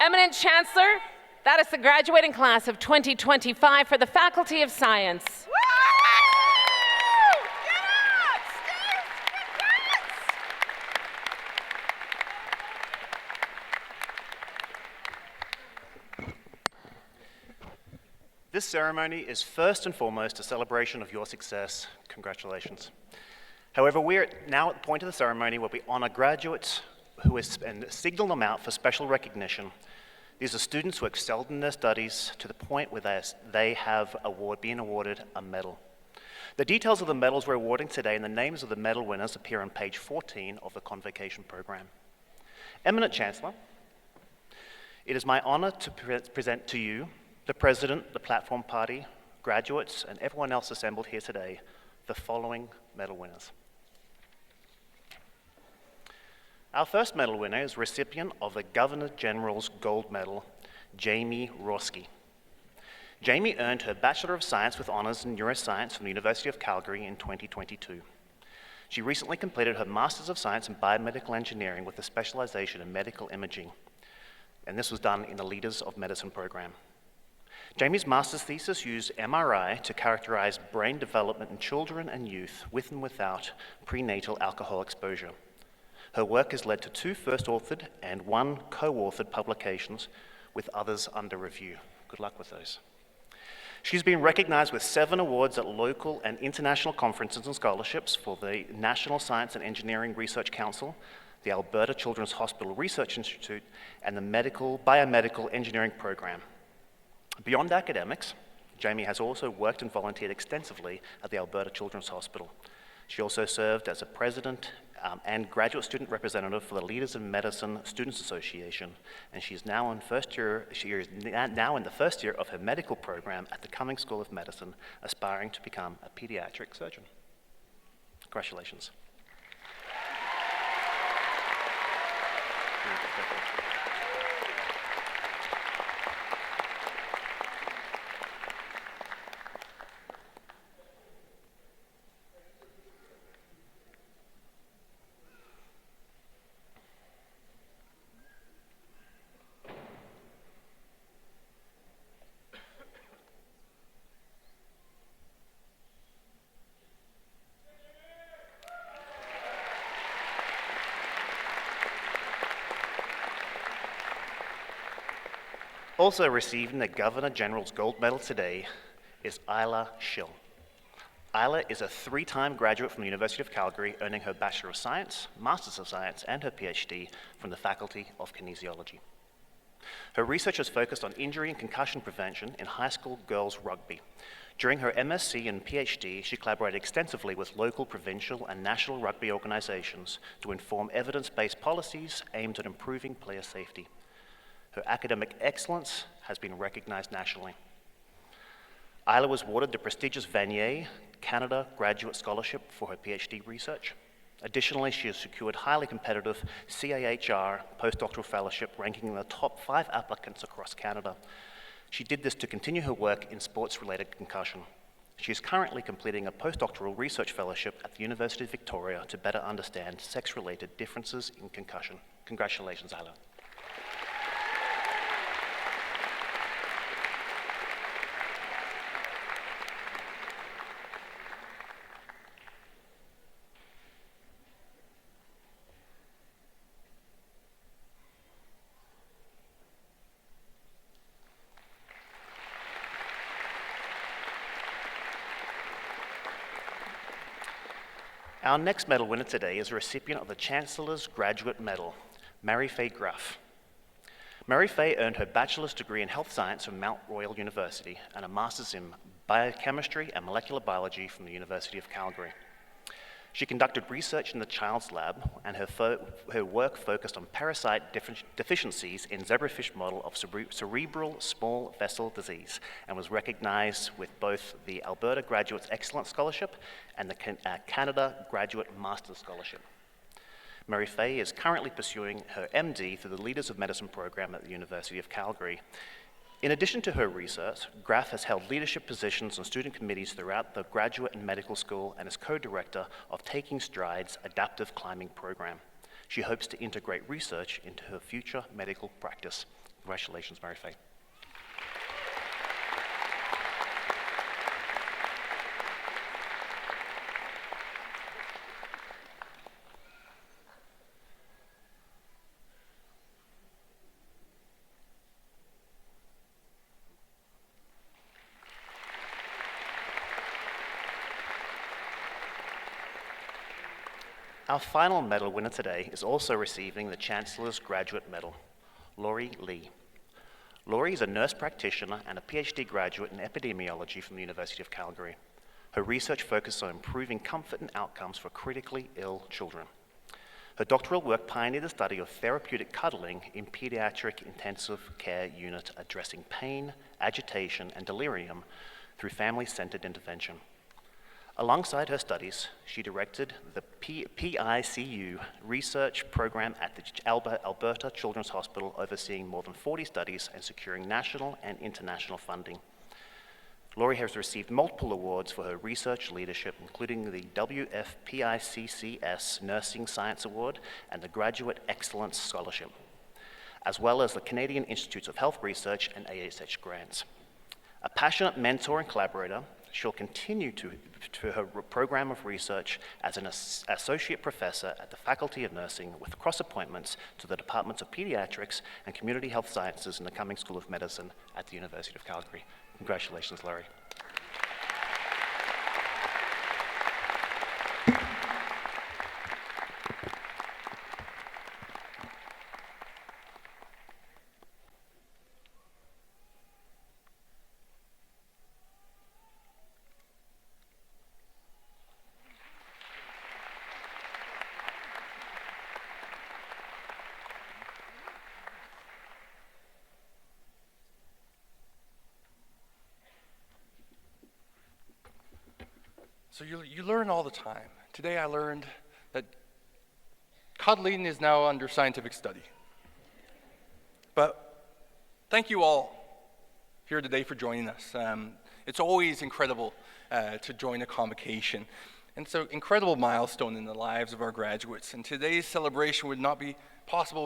Eminent Chancellor, that is the graduating class of 2025 for the Faculty of Science. This ceremony is first and foremost a celebration of your success. Congratulations. However, we're now at the point of the ceremony where we honor graduates and signal them out for special recognition. These are students who excelled in their studies to the point where they have been awarded a medal. The details of the medals we're awarding today and the names of the medal winners appear on page 14 of the Convocation program. Eminent Chancellor, it is my honor to present to you, the President, the Platform Party, graduates, and everyone else assembled here today, the following medal winners. Our first medal winner is recipient of the Governor General's Gold Medal, Jamie Roski. Jamie earned her Bachelor of Science with Honors in Neuroscience from the University of Calgary in 2022. She recently completed her Masters of Science in Biomedical Engineering with a specialization in medical imaging, and this was done in the Leaders of Medicine program. Jamie's master's thesis used MRI to characterize brain development in children and youth with and without prenatal alcohol exposure. Her work has led to 2 first-authored and 1 co-authored publications, with others under review. Good luck with those. She's been recognized with 7 awards at local and international conferences and scholarships for the National Science and Engineering Research Council, the Alberta Children's Hospital Research Institute, and the Biomedical Engineering Program. Beyond academics, Jamie has also worked and volunteered extensively at the Alberta Children's Hospital. She also served as a president and graduate student representative for the Leaders in Medicine Students Association, and she is now in the first year of her medical program at the Cummings School of Medicine, aspiring to become a pediatric surgeon. Congratulations. Also receiving the Governor General's Gold Medal today is Isla Schill. Isla is a 3-time graduate from the University of Calgary, earning her Bachelor of Science, Masters of Science, and her PhD from the Faculty of Kinesiology. Her research has focused on injury and concussion prevention in high school girls rugby. During her MSc and PhD, she collaborated extensively with local, provincial, and national rugby organizations to inform evidence-based policies aimed at improving player safety. Her academic excellence has been recognized nationally. Isla was awarded the prestigious Vanier Canada Graduate Scholarship for her PhD research. Additionally, she has secured highly competitive CAHR postdoctoral fellowship, ranking in the top 5 applicants across Canada. She did this to continue her work in sports-related concussion. She is currently completing a postdoctoral research fellowship at the University of Victoria to better understand sex-related differences in concussion. Congratulations, Isla. Our next medal winner today is a recipient of the Chancellor's Graduate Medal, Mary Fay Graff. Mary Fay earned her bachelor's degree in health science from Mount Royal University and a master's in biochemistry and molecular biology from the University of Calgary. She conducted research in the Child's Lab, and her work focused on parasite deficiencies in zebrafish model of cerebral small vessel disease, and was recognized with both the Alberta Graduates Excellence Scholarship and the Canada Graduate Master's Scholarship. Mary Fay is currently pursuing her MD through the Leaders of Medicine program at the University of Calgary. In addition to her research, Graff has held leadership positions on student committees throughout the graduate and medical school and is co-director of Taking Strides Adaptive Climbing Program. She hopes to integrate research into her future medical practice. Congratulations, Mary Fay. Our final medal winner today is also receiving the Chancellor's Graduate Medal, Laurie Lee. Laurie is a nurse practitioner and a PhD graduate in epidemiology from the University of Calgary. Her research focuses on improving comfort and outcomes for critically ill children. Her doctoral work pioneered the study of therapeutic cuddling in pediatric intensive care unit, addressing pain, agitation, and delirium through family-centered intervention. Alongside her studies, she directed the PICU research program at the Alberta Children's Hospital, overseeing more than 40 studies and securing national and international funding. Laurie has received multiple awards for her research leadership, including the WFPICCS Nursing Science Award and the Graduate Excellence Scholarship, as well as the Canadian Institutes of Health Research and ASH grants. A passionate mentor and collaborator, she'll continue to her program of research as an associate professor at the Faculty of Nursing, with cross appointments to the Departments of Pediatrics and Community Health Sciences in the Cummings School of Medicine at the University of Calgary. Congratulations, Laurie. So you learn all the time. Today I learned that cuddling is now under scientific study. But thank you all here today for joining us. It's always incredible to join a convocation. And it's an incredible milestone in the lives of our graduates. And today's celebration would not be possible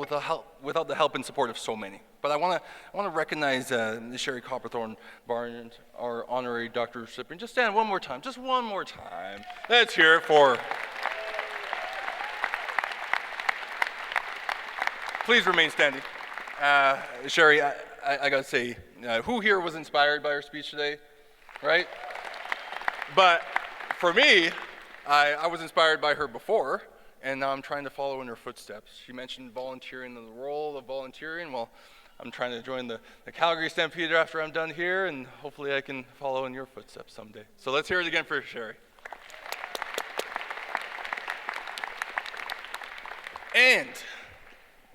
without the help and support of so many. But I want to recognize Sherry Copperthorne Barnes, our honorary doctoral recipient. Just stand one more time, just one more time. Let's hear it for her. Please remain standing. Sherry, I gotta say, who here was inspired by her speech today, right? But for me, I was inspired by her before, and now I'm trying to follow in her footsteps. She mentioned volunteering and the role of volunteering. Well, I'm trying to join the Calgary Stampede after I'm done here, and hopefully I can follow in your footsteps someday. So let's hear it again for Sherry. And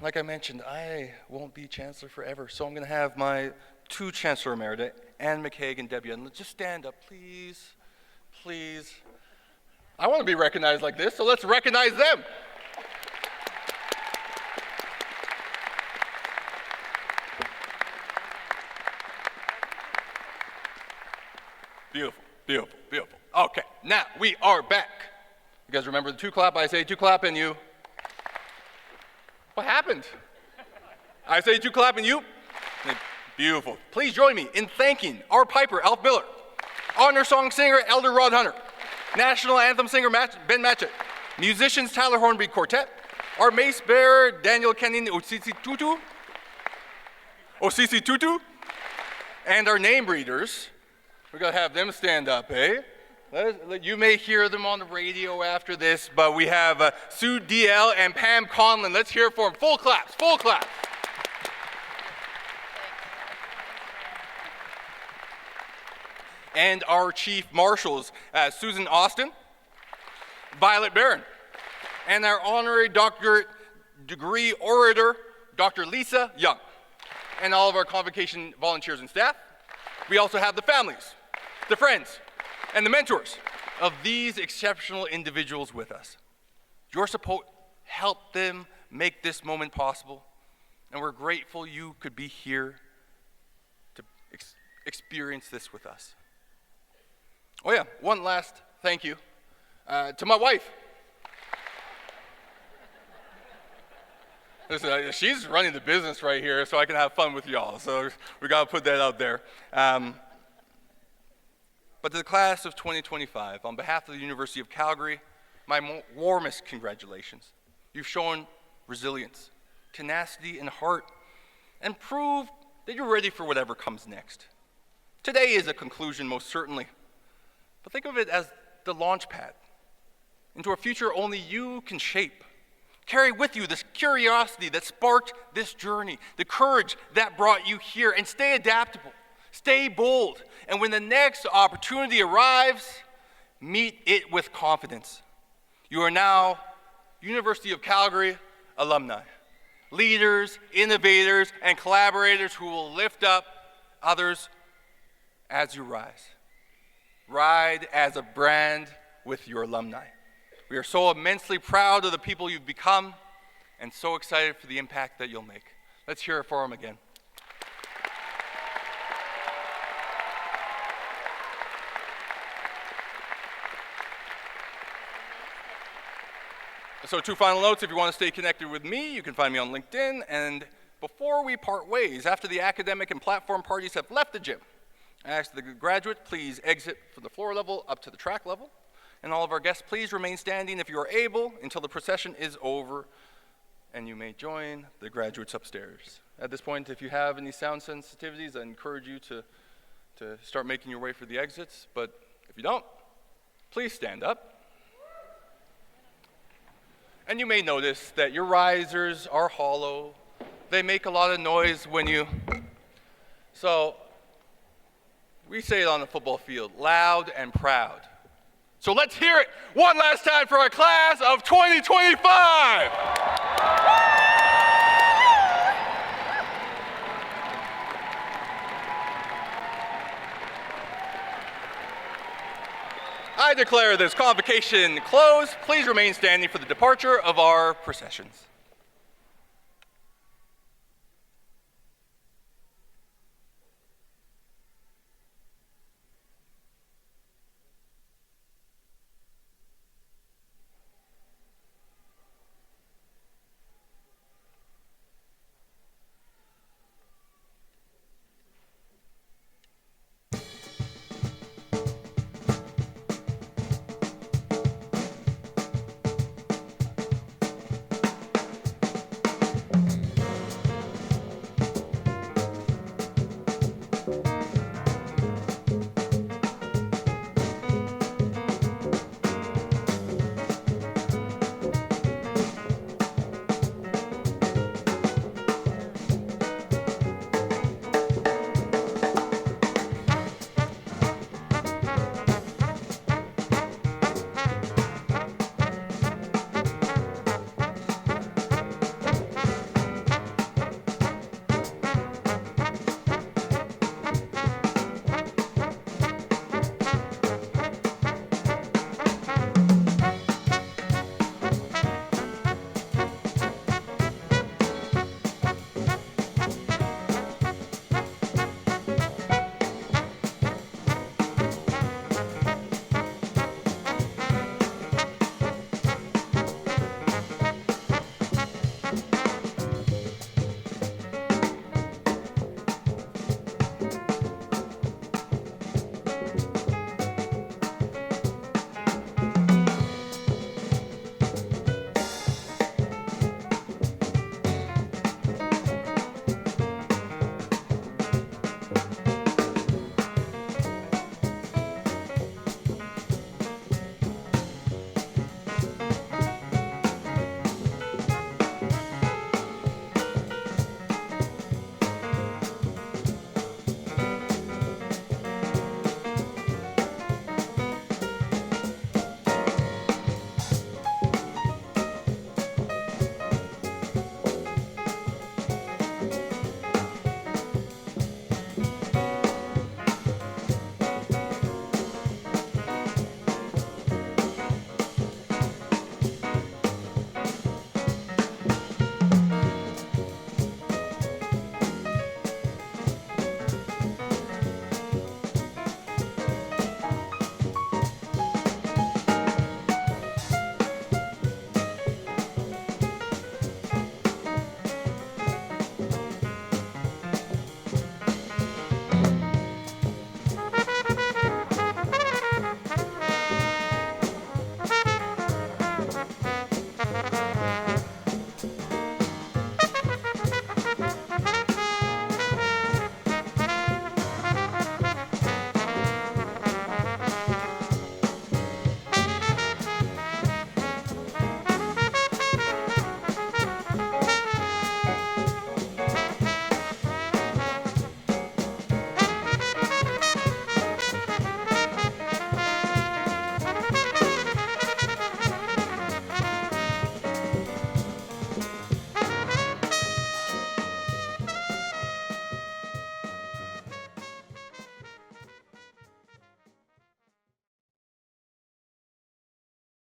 like I mentioned, I won't be Chancellor forever, so I'm going to have my two Chancellor Emerita, Anne McCaig and Debbie, and just stand up, please, please. I want to be recognized like this, so let's recognize them. Beautiful, beautiful, beautiful. Okay, now we are back. You guys remember the two clap? I say two clap and you. What happened? I say two clap and you. Beautiful. Please join me in thanking our piper, Alf Miller, honor song singer, Elder Rod Hunter, national anthem singer, Ben Matchett, musicians, Tyler Hornby Quartet, our mace bearer, Daniel Kenin Osisi Tutu, and our name readers. We gotta have them stand up, eh? You may hear them on the radio after this, but we have Sue DL and Pam Conlon. Let's hear it for them. Full claps, full claps. And our chief marshals, Susan Austin, Violet Barron, and our honorary doctorate degree orator, Dr. Lisa Young, and all of our convocation volunteers and staff. We also have the families, the friends, and the mentors of these exceptional individuals with us. Your support helped them make this moment possible, and we're grateful you could be here to experience this with us. Oh yeah, one last thank you to my wife. Listen, she's running the business right here, so I can have fun with y'all, so we gotta put that out there. But to the class of 2025, on behalf of the University of Calgary, my warmest congratulations. You've shown resilience, tenacity, and heart, and proved that you're ready for whatever comes next. Today is a conclusion, most certainly, but think of it as the launch pad into a future only you can shape. Carry with you this curiosity that sparked this journey, the courage that brought you here, and stay adaptable. Stay bold, and when the next opportunity arrives, meet it with confidence. You are now University of Calgary alumni, leaders, innovators, and collaborators who will lift up others as you rise. Ride as a brand with your alumni. We are so immensely proud of the people you've become and so excited for the impact that you'll make. Let's hear it for them again. So 2 final notes. If you want to stay connected with me, you can find me on LinkedIn. And before we part ways, after the academic and platform parties have left the gym, I ask the graduates, please exit from the floor level up to the track level. And all of our guests, please remain standing if you are able until the procession is over, and you may join the graduates upstairs. At this point, if you have any sound sensitivities, I encourage you to start making your way for the exits. But if you don't, please stand up. And you may notice that your risers are hollow. They make a lot of noise when you... So, we say it on the football field, loud and proud. So let's hear it one last time for our class of 2025. I declare this convocation closed. Please remain standing for the departure of our processions.